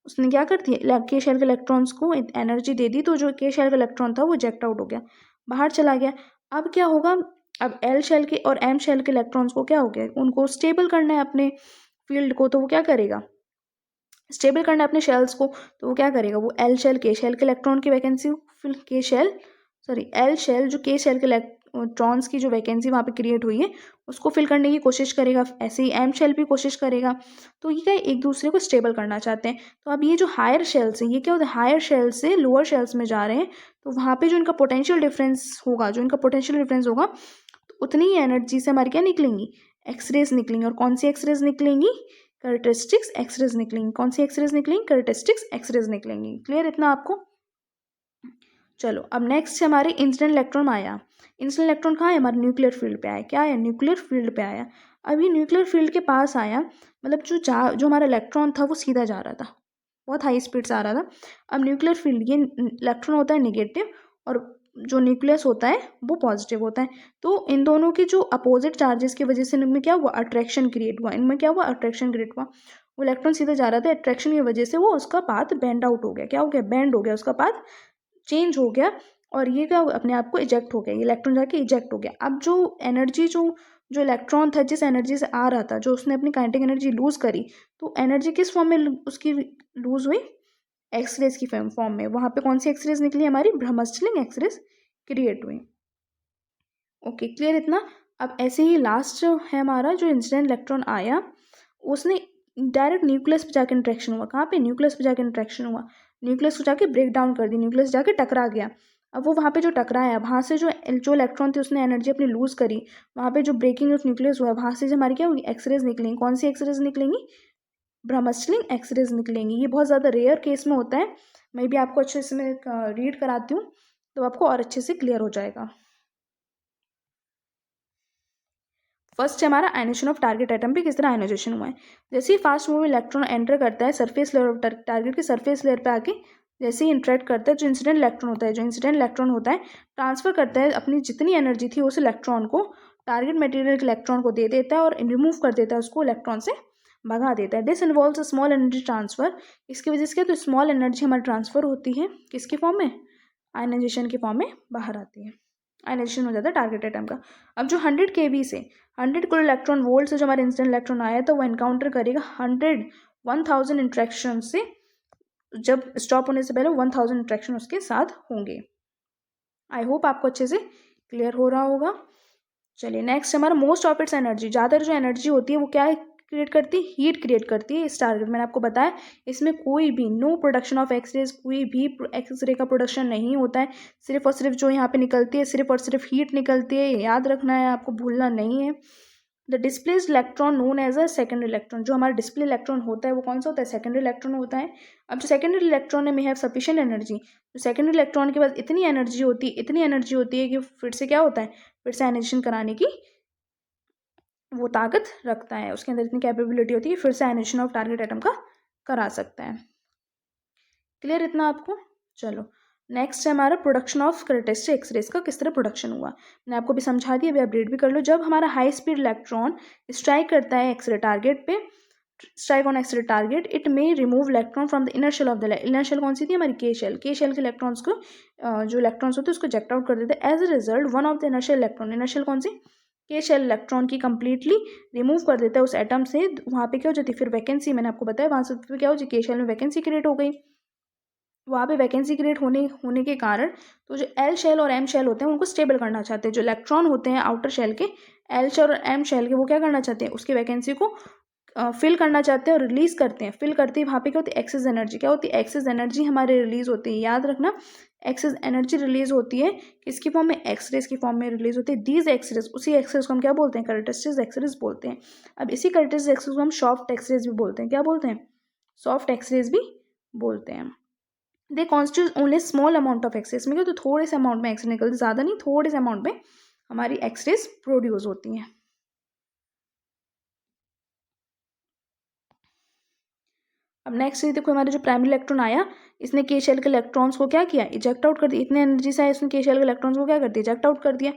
उसने क्या कर दिया, के शेल के इलेक्ट्रॉन्स को एनर्जी दे दी, तो जो के शेल का इलेक्ट्रॉन था वो इजेक्ट आउट हो गया, बाहर चला गया। अब क्या होगा, अब एल शेल के और एम शेल के इलेक्ट्रॉन्स को क्या हो गया, उनको स्टेबल करना है अपने फील्ड को, तो वो क्या करेगा, स्टेबल करना है अपने शेल्स को, तो वो क्या करेगा, वो एल शेल के शेल के इलेक्ट्रॉन की वैकेंसी फिल के शेल सॉरी एल शेल जो के शेल के इलेक्ट्रॉन्स की जो वैकेंसी वहाँ पे क्रिएट हुई है उसको फिल करने की कोशिश करेगा, ऐसे ही एम शेल भी कोशिश करेगा। तो ये क्या एक दूसरे को स्टेबल करना चाहते हैं। तो अब ये जो हायर शेल्स है ये क्या होता है, हायर शेल से लोअर शेल्स में जा रहे हैं, तो वहाँ पे जो इनका पोटेंशियल डिफरेंस होगा, तो उतनी ही एनर्जी से हमारी क्या निकलेंगी, एक्सरेज निकलेंगी। और कौन सी एक्सरेज निकलेंगी, कैरेक्टरिस्टिक्स एक्सरेज निकलेंगी। कौन सी एक्सरेज निकलेंगी, कैरेक्टरिस्टिक्स एक्सरेज निकलेंगी। क्लियर इतना आपको? चलो अब नेक्स्ट हमारे इंसिडेंट इलेक्ट्रॉन आया। इंसिडेंट इलेक्ट्रॉन कहाँ है, हमारे न्यूक्लियर फील्ड पे आया। क्या है, न्यूक्लियर फील्ड पे आया। अब ये न्यूक्लियर फील्ड के पास आया, मतलब जो हमारा इलेक्ट्रॉन था वो सीधा जा रहा था, बहुत हाई स्पीड से आ रहा था। अब न्यूक्लियर फील्ड, ये इलेक्ट्रॉन होता है नेगेटिव और जो न्यूक्लियस होता है वो पॉजिटिव होता है। तो इन दोनों के जो अपोजिट चार्जेस की वजह से इनमें क्या हुआ, अट्रैक्शन क्रिएट हुआ। इनमें क्या हुआ, अट्रैक्शन क्रिएट हुआ। वो इलेक्ट्रॉन सीधा जा रहा था, अट्रैक्शन की वजह से वो उसका पाथ बेंड आउट हो गया। क्या हो गया, बेंड हो गया, उसका पाथ चेंज हो गया और ये क्या अपने आप को इजेक्ट हो गया, ये इलेक्ट्रॉन जाके इजेक्ट हो गया। अब जो एनर्जी जो जो इलेक्ट्रॉन था जिस एनर्जी से आ रहा था, जो उसने अपनी काइनेटिक एनर्जी लूज करी, तो एनर्जी किस फॉर्म में उसकी लूज हुई, एक्सरेज की फॉर्म में। वहाँ पे कौन सी एक्सरेज निकली, हमारी ब्रह्मस्टलिंग एक्सरेज क्रिएट हुई। ओके क्लियर इतना। अब ऐसे ही लास्ट है हमारा जो इंसिडेंट इलेक्ट्रॉन आया, उसने डायरेक्ट न्यूक्लियस पे जाकर इंट्रैक्शन हुआ। कहाँ पे, न्यूक्लियस पे जाकर इंट्रैक्शन हुआ, न्यूक्लियस को जाके ब्रेक डाउन कर दी, न्यूक्लियस जाके टकरा गया। अब वो वहाँ पे जो टकराया, वहाँ से जो जो इलेक्ट्रॉन थे उसने एनर्जी अपनी लूज करी, वहाँ पे जो ब्रेकिंग ऑफ न्यूक्लियस हुआ, वहाँ से जो हमारी क्या होगी, एक्सरेज निकलेंगी। कौन सी एक्सरेज निकलेंगी, ब्रह्मस्टलिंग एक्सरेज निकलेंगी। ये बहुत ज़्यादा रेयर केस में होता है, मैं भी आपको अच्छे से मैं रीड कराती हूँ तो आपको और अच्छे से क्लियर हो जाएगा। फर्स्ट है हमारा आयनेशन ऑफ टारगेट एटम पे किस तरह आयनाइजेशन हुआ है। जैसे ही फास्ट मूविंग इलेक्ट्रॉन एंटर करता है सरफेस लेयर ऑफ टारगेट के सरफेस लेयर पे आके जैसे ही इंटरेक्ट करता है, जो इंसिडेंट इलेक्ट्रॉन होता है ट्रांसफर करता है अपनी जितनी एनर्जी थी उस इलेक्ट्रॉन को टारगेट मटेरियल के इलेक्ट्रॉन को दे देता है और रिमूव कर देता है, उसको इलेक्ट्रॉन से भगा देता है। This involves a small energy transfer. इसकी वजह से क्या, तो स्मॉल एनर्जी हमारी ट्रांसफर होती है किसकी फॉर्म में, आयनाइजेशन की फॉर्म में बाहर आती है, आयनाइजेशन हो जाता है टारगेट एटम का। अब जो 100 kV से 100 किलो इलेक्ट्रॉन वोल्ट से जो हमारा इंसिडेंट इलेक्ट्रॉन आया तो वो एनकाउंटर करेगा 1000 इंट्रैक्शन से, जब स्टॉप होने से पहले 1000 इंट्रैक्शन उसके साथ होंगे। आई होप आपको अच्छे से क्लियर हो रहा होगा। चलिए नेक्स्ट हमारा मोस्ट ऑफ इट्स एनर्जी, ज़्यादातर जो एनर्जी होती है वो क्या क्रिएट करती है, हीट क्रिएट करती है इस टारगेट। मैंने आपको बताया इसमें कोई भी नो प्रोडक्शन ऑफ एक्सरेज, कोई भी एक्सरे का प्रोडक्शन नहीं होता है। सिर्फ और सिर्फ जो यहाँ पे निकलती है सिर्फ और सिर्फ हीट निकलती है, याद रखना है आपको, भूलना नहीं है। The displaced electron known as a secondary electron, जो हमारा डिस्प्ले इलेक्ट्रॉन होता है वो कौन सा होता है, सेकेंडरी इलेक्ट्रॉन होता है। अब जो सेकेंडरी इलेक्ट्रॉन है मे हैव सफिशिएंट एनर्जी, जो सेकेंडरी इलेक्ट्रॉन के पास इतनी एनर्जी होती है कि फिर से क्या होता है, फिर से आयनाइजेशन कराने की वो ताकत रखता है, उसके अंदर इतनी कैपेबिलिटी होती है फिर से आयनाइजेशन ऑफ टारगेट एटम का करा सकता है। क्लियर इतना आपको। चलो नेक्स्ट है हमारा प्रोडक्शन ऑफ कैरेक्टरिस्टिक एक्सरेज का किस तरह प्रोडक्शन हुआ। मैंने आपको भी समझा दिया, अभी आप रीड भी कर लो। जब हमारा हाई स्पीड इलेक्ट्रॉन स्ट्राइक करता है एक्सरे टारगेट पे, strike on X ray target, it may remove electron from the inner shell of the inner shell कौन सी थी, हमारी के शेल के इलेक्ट्रॉन्स को जो इलेक्ट्रॉन्स होते हैं उसको जेक्ट आउट कर देते हैं। As a result one of the inner shell electron, inner shell कौन सी, के शेल इलेक्ट्रॉन की कंप्लीटली रिमूव कर देता है उस एटम से। वहाँ पे क्या हो जाती है फिर वैकेंसी, मैंने आपको बताया वहाँ से फिर क्या हो जाए, के शेल में वैकेंसी क्रिएट हो गई। वहाँ पे वैकेंसी क्रिएट होने के कारण तो जो एल शेल और एम शेल होते हैं उनको स्टेबल करना चाहते हैं। जो इलेक्ट्रॉन होते हैं आउटर शेल के, एल शेल और एम शेल के, वो क्या करना चाहते हैं, उसकी वैकेंसी को फिल करना चाहते हैं और रिलीज करते हैं। फिल करते ही वहाँ पे क्या होती है, एक्सेस एनर्जी। क्या होती है, एक्सेस एनर्जी हमारे रिलीज होती है, याद रखना। एक्सेस एनर्जी रिलीज होती है किसकी फॉर्म में, एक्सरेज की फॉर्म में रिलीज होती है। दीज एक्सरेज, उसी एक्सरेज को हम क्या बोलते हैं, कैरेक्टरिस्टिक एक्सरेज बोलते हैं। अब इसी कैरेक्टरिस्टिक एक्सरेज को हम सॉफ्ट एक्सरेज भी बोलते हैं। क्या बोलते हैं, सॉफ्ट एक्सरेज भी बोलते हैं। They constitute only small amount of X rays, में क्या तो थोड़े से अमाउंट में एक्सरे निकलती, ज़्यादा नहीं, थोड़े से अमाउंट में हमारी एक्सरेज प्रोड्यूस होती हैं। अब नेक्स्ट देखो, हमारा जो प्राइमरी इलेक्ट्रॉन आया, इसने के शेल के इलेक्ट्रॉन्स को क्या किया, इजेक्ट आउट कर दिया। इतने एनर्जी से आया, इसने के शेल के इलेक्ट्रॉन्स को क्या कर दिया, इजेक्ट आउट कर दिया।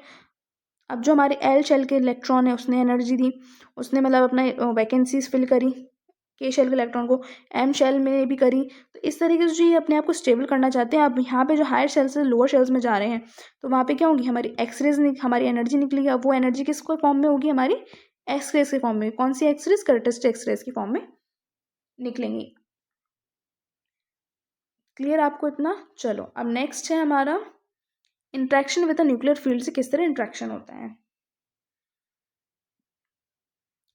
अब जो हमारे एल शेल के इलेक्ट्रॉन है, उसने एनर्जी दी, उसने मतलब अपना वैकेंसीज फिल करी के शेल के इलेक्ट्रॉन को, एम शेल में भी करी। तो इस तरीके से जो ये अपने आप को स्टेबल करना चाहते हैं। अब यहाँ पे जो हायर शेल से लोअर शेल्स में जा रहे हैं, तो वहाँ पे क्या होगी, हमारी एक्सरेज, हमारी एनर्जी निकलेगी। अब वो एनर्जी किसको फॉर्म में होगी, हमारी एक्सरेज के फॉर्म में। कौन सी एक्सरेज, कैरेक्टरिस्टिक एक्सरेज की फॉर्म में निकलेंगी। क्लियर आपको इतना। चलो अब नेक्स्ट है हमारा interaction with the nuclear field से किस तरह इंट्रैक्शन होता है।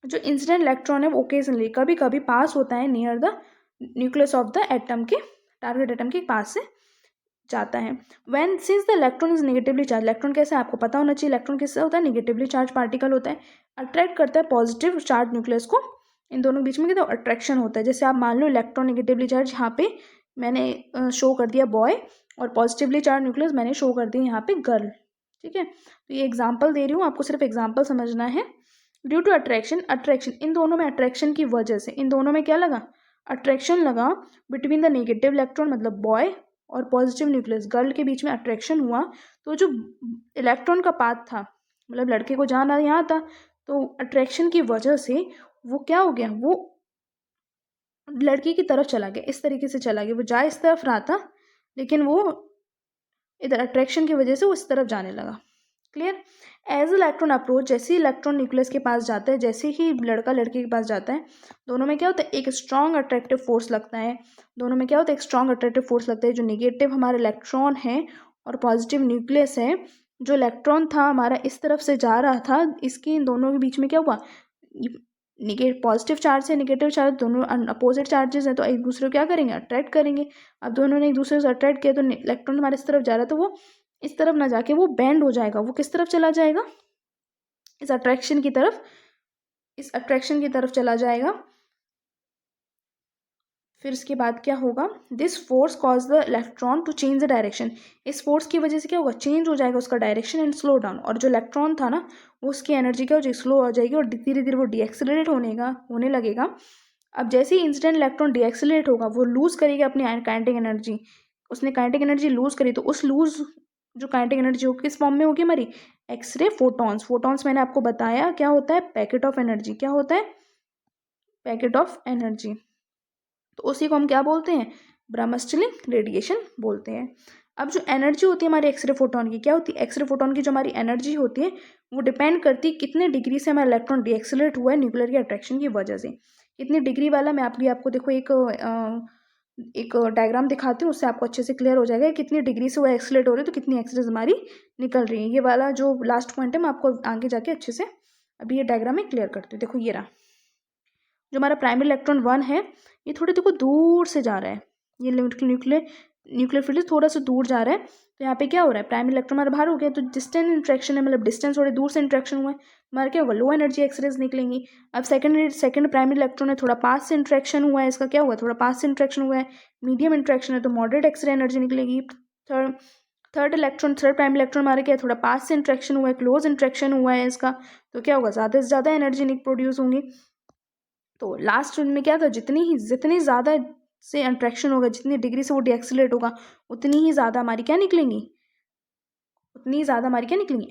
जो इंसिडेंट इलेक्ट्रॉन है वो ओकेजनली, कभी कभी पास होता है near the nucleus of the atom के, टारगेट एटम के पास से जाता है। When since the electron is negatively charge, electron कैसे आपको पता होना चाहिए, इलेक्ट्रॉन किससे होता है, नेगेटिवली चार्ज पार्टिकल होता है, अट्रैक्ट करता है पॉजिटिव चार्ज न्यूक्लियस को। इन दोनों के बीच में क्या अट्रैक्शन होता है। जैसे आप मान लो इलेक्ट्रॉन नेगेटिवली चार्ज यहाँ पे मैंने शो कर दिया बॉय, और पॉजिटिवली चार्ज न्यूक्लियस मैंने शो कर दिया यहाँ पे गर्ल। ठीक है, तो ये एग्जाम्पल दे रही हूँ, आपको सिर्फ एग्जाम्पल समझना है। ड्यू टू अट्रैक्शन, अट्रैक्शन इन दोनों में, अट्रैक्शन की वजह से इन दोनों में क्या लगा, अट्रैक्शन लगा बिटवीन द नेगेटिव इलेक्ट्रॉन मतलब बॉय और पॉजिटिव न्यूक्लियस गर्ल के बीच में अट्रैक्शन हुआ। तो जो इलेक्ट्रॉन का पाथ था, मतलब लड़के को जाना यहाँ था, तो अट्रैक्शन की वजह से वो क्या हो गया, वो लड़की की तरफ चला गया, इस तरीके से चला गया। वो जा इस तरफ रहा था, लेकिन वो इधर अट्रैक्शन की वजह से वो इस तरफ जाने लगा। क्लियर। एज इलेक्ट्रॉन अप्रोच, जैसे ही इलेक्ट्रॉन न्यूक्लियस के पास जाता है, जैसे ही लड़का लड़के के पास जाता है, दोनों में क्या होता है, एक स्ट्रॉन्ग अट्रैक्टिव फोर्स लगता है। दोनों में क्या होता है, एक स्ट्रॉन्ग अट्रैक्टिव फोर्स लगता है। जो निगेटिव हमारा इलेक्ट्रॉन है और पॉजिटिव न्यूक्लियस है, जो इलेक्ट्रॉन था हमारा इस तरफ से जा रहा था, इसके इन दोनों के बीच में क्या हुआ, पॉजिटिव चार्ज से नेगेटिव चार्ज दोनों अपोजिट चार्जेस हैं, तो एक दूसरे को क्या करेंगे, अट्रैक्ट करेंगे। अब दोनों ने एक दूसरे से अट्रैक्ट किया, तो इलेक्ट्रॉन हमारे इस तरफ जा रहा है, तो वो इस तरफ ना जाके वो बेंड हो जाएगा। वो किस तरफ चला जाएगा, इस अट्रैक्शन की तरफ, इस अट्रैक्शन की तरफ चला जाएगा। फिर इसके बाद क्या होगा, this force cause the electron to change the direction. इस फोर्स की वजह से क्या होगा, चेंज हो जाएगा उसका डायरेक्शन एंड स्लो डाउन। और जो इलेक्ट्रॉन था ना, उसकी एनर्जी क्या हो जाएगी, स्लो हो जाएगी, और धीरे धीरे वो डीएक्सेलरेट होने लगेगा। अब जैसे ही इंसिडेंट इलेक्ट्रॉन डीएक्सेलरेट होगा, वो लूज करेगा अपनी काइनेटिक एनर्जी। उसने काइनेटिक एनर्जी लूज करी, तो उस लूज जो काइनेटिक एनर्जी होगी किस फॉर्म में होगी हमारी, एक्सरे फोटॉन्स। फोटॉन्स मैंने आपको बताया क्या होता है, पैकेट ऑफ एनर्जी। क्या होता है, पैकेट ऑफ एनर्जी। तो उसी को हम क्या बोलते हैं, ब्रह्मस्टलिंग रेडिएशन बोलते हैं। अब जो एनर्जी होती है हमारे एक्सरे फोटोन की, क्या होती है, एक्सरे फोटोन की जो हमारी एनर्जी होती है, वो डिपेंड करती है कितने डिग्री से हमारा इलेक्ट्रॉन डीएक्सेलरेट हुआ है न्यूक्लियर के अट्रैक्शन की वजह से। कितनी डिग्री वाला, मैं आपको देखो एक डायग्राम दिखाती हूँ, उससे आपको अच्छे से क्लियर हो जाएगा कितनी डिग्री से वो एक्सेलरेट हो रही है, तो कितनी एक्सरेज हमारी निकल रही है। ये वाला जो लास्ट पॉइंट है, मैं आपको आगे जाके अच्छे से अभी ये डायग्राम में क्लियर करती हूँ। देखो ये रहा, जो हमारा प्राइमरी इलेक्ट्रॉन 1 है, ये थोड़े देखो दूर से जा रहा है, ये न्यूक्लियर फील्ड थोड़ा सा दूर जा रहा है। तो यहाँ पे क्या हो रहा है, प्राइमरी इलेक्ट्रॉन हमारा बाहर हो गया, तो डिस्टेंस इंट्रैक्शन है, मतलब डिस्टेंस थोड़े दूर से इंट्रैक्शन हुआ है, हमारा क्या होगा, लो एनर्जी एक्सरेज निकलेंगी। अब सेकंड प्राइमरी इलेक्ट्रॉन है, थोड़ा पास से इंट्रैक्शन हुआ है, इसका क्या हुआ, थोड़ा पास से इंट्रैक्शन हुआ है, मीडियम इंट्रैक्शन है, तो मॉडरेट एक्सरे एनर्जी निकलेगी। थर्ड प्राइमरी इलेक्ट्रॉन हमारे क्या है, थोड़ा पास से इंट्रैक्शन हुआ है, क्लोज इंट्रैक्शन हुआ है इसका, तो क्या होगा, ज़्यादा से ज़्यादा एनर्जी प्रोड्यूस होंगी। तो लास्ट में क्या था, जितनी ज़्यादा से इंट्रैक्शन होगा, जितनी डिग्री से वो डीएक्सेलरेट होगा, उतनी ही ज़्यादा हमारी क्या निकलेंगी,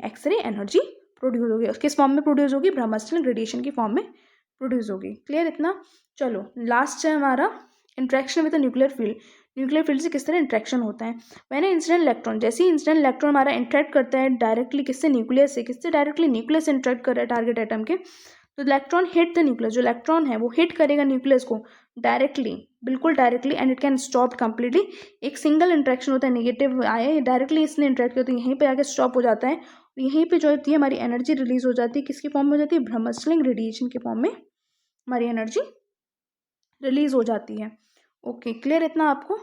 एक्सरे एनर्जी प्रोड्यूस होगी। किस फॉर्म में प्रोड्यूस होगी, ब्रह्मस्टलिंग रेडिएशन की फॉर्म में प्रोड्यूस होगी। क्लियर इतना। चलो लास्ट है हमारा interaction with the nuclear field. Nuclear field से किस तरह इंट्रैक्शन होता है, मैंने इंसिडेंट इलेक्ट्रॉन, जैसे ही इंसिडेंट इलेक्ट्रॉन हमारा इंट्रैक्ट करता है डायरेक्टली किससे, न्यूक्लियस से। किससे डायरेक्टली, न्यूक्लियस से इंट्रैक्ट कर रहा है टारगेट एटम के, तो इलेक्ट्रॉन हिट द न्यूक्लियस, जो इलेक्ट्रॉन है वो हिट करेगा न्यूक्लियस को डायरेक्टली, बिल्कुल directly, and it can stop completely. एक सिंगल इंट्रैक्शन होता है, नेगेटिव आए डायरेक्टली इसने इंट्रैक्ट किया, तो यहीं पे आके स्टॉप हो जाता है। यहीं पे जो होती है हमारी एनर्जी रिलीज हो जाती है, किसकी फॉर्म में हो जाती है, ब्रह्मस्टलिंग रेडिएशन के फॉर्म में हमारी एनर्जी रिलीज हो जाती है। ओके, क्लियर इतना आपको।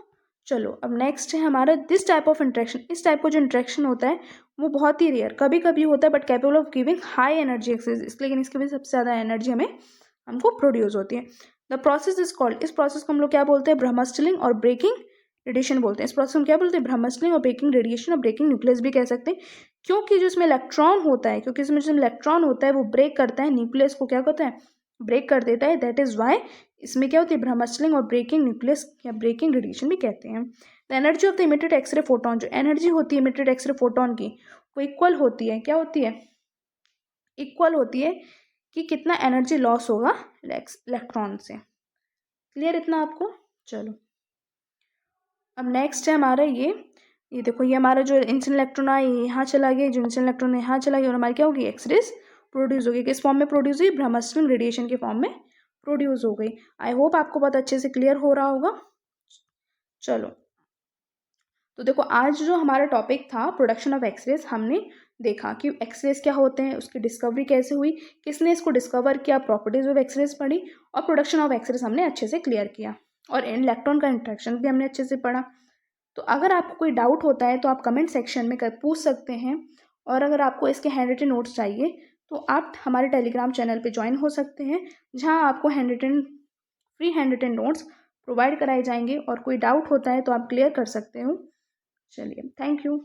चलो अब नेक्स्ट है हमारा दिस टाइप ऑफ इंट्रैक्शन। इस टाइप का जो इंट्रैक्शन होता है वो बहुत ही रेयर, कभी कभी होता है, but capable of giving high energy excess, इसलिए इसकी वजह से सबसे ज़्यादा एनर्जी हमको प्रोड्यूस होती है। द प्रोसेस इज कॉल्ड, इस प्रोसेस को हम लोग क्या बोलते हैं, ब्रह्मस्टलिंग और ब्रेकिंग रेडिएशन बोलते हैं। इस प्रोसेस को हम क्या बोलते हैं, ब्रह्मस्टलिंग और ब्रेकिंग रेडिएशन, और ब्रेकिंग न्यूक्लियस भी कह सकते हैं, क्योंकि जो इसमें इलेक्ट्रॉन होता है वो ब्रेक करता है न्यूक्लियस को, क्या करता है, ब्रेक कर देता है, दैट इज़ वाई इसमें क्या होती है, ब्रह्मस्टलिंग और ब्रेकिंग न्यूक्लियस या ब्रेकिंग रेडिएशन भी कहते हैं। The energy of the emitted x ray photon, जो एनर्जी होती है इमिटेड एक्सरे फोटोन की, वो इक्वल होती है, क्या होती है, इक्वल होती है कि कितना एनर्जी लॉस होगा इलेक्ट्रॉन से। क्लियर इतना आपको? चलो अब नेक्स्ट है हमारा ये देखो, ये हमारा जो इंसिडेंट इलेक्ट्रॉन है ये यहाँ चला गया, जो इंसिडेंट इलेक्ट्रॉन यहाँ चला गया, और हमारी क्या होगी, एक्सरेज प्रोड्यूस होगी। किस फॉर्म में प्रोड्यूस हुई, ब्रह्मस्टलिंग रेडिएशन के फॉर्म में प्रोड्यूस हो गई। आई होप आपको बहुत अच्छे से क्लियर हो रहा होगा। चलो तो देखो आज जो हमारा टॉपिक था प्रोडक्शन ऑफ एक्सरेज, हमने देखा कि एक्सरेज क्या होते हैं, उसकी डिस्कवरी कैसे हुई, किसने इसको डिस्कवर किया, प्रॉपर्टीज ऑफ एक्सरेज पढ़ी, और प्रोडक्शन ऑफ एक्सरेज हमने अच्छे से क्लियर किया, और इलेक्ट्रॉन का इंट्रैक्शन भी हमने अच्छे से पढ़ा। तो अगर आपको कोई डाउट होता है तो आप कमेंट सेक्शन में पूछ सकते हैं, और अगर आपको इसके हैंड रिटन नोट्स चाहिए तो आप हमारे टेलीग्राम चैनल पे ज्वाइन हो सकते हैं, जहां आपको free hand written notes provide कराए जाएंगे, और कोई डाउट होता है तो आप क्लियर कर सकते हो। चलिए, थैंक यू।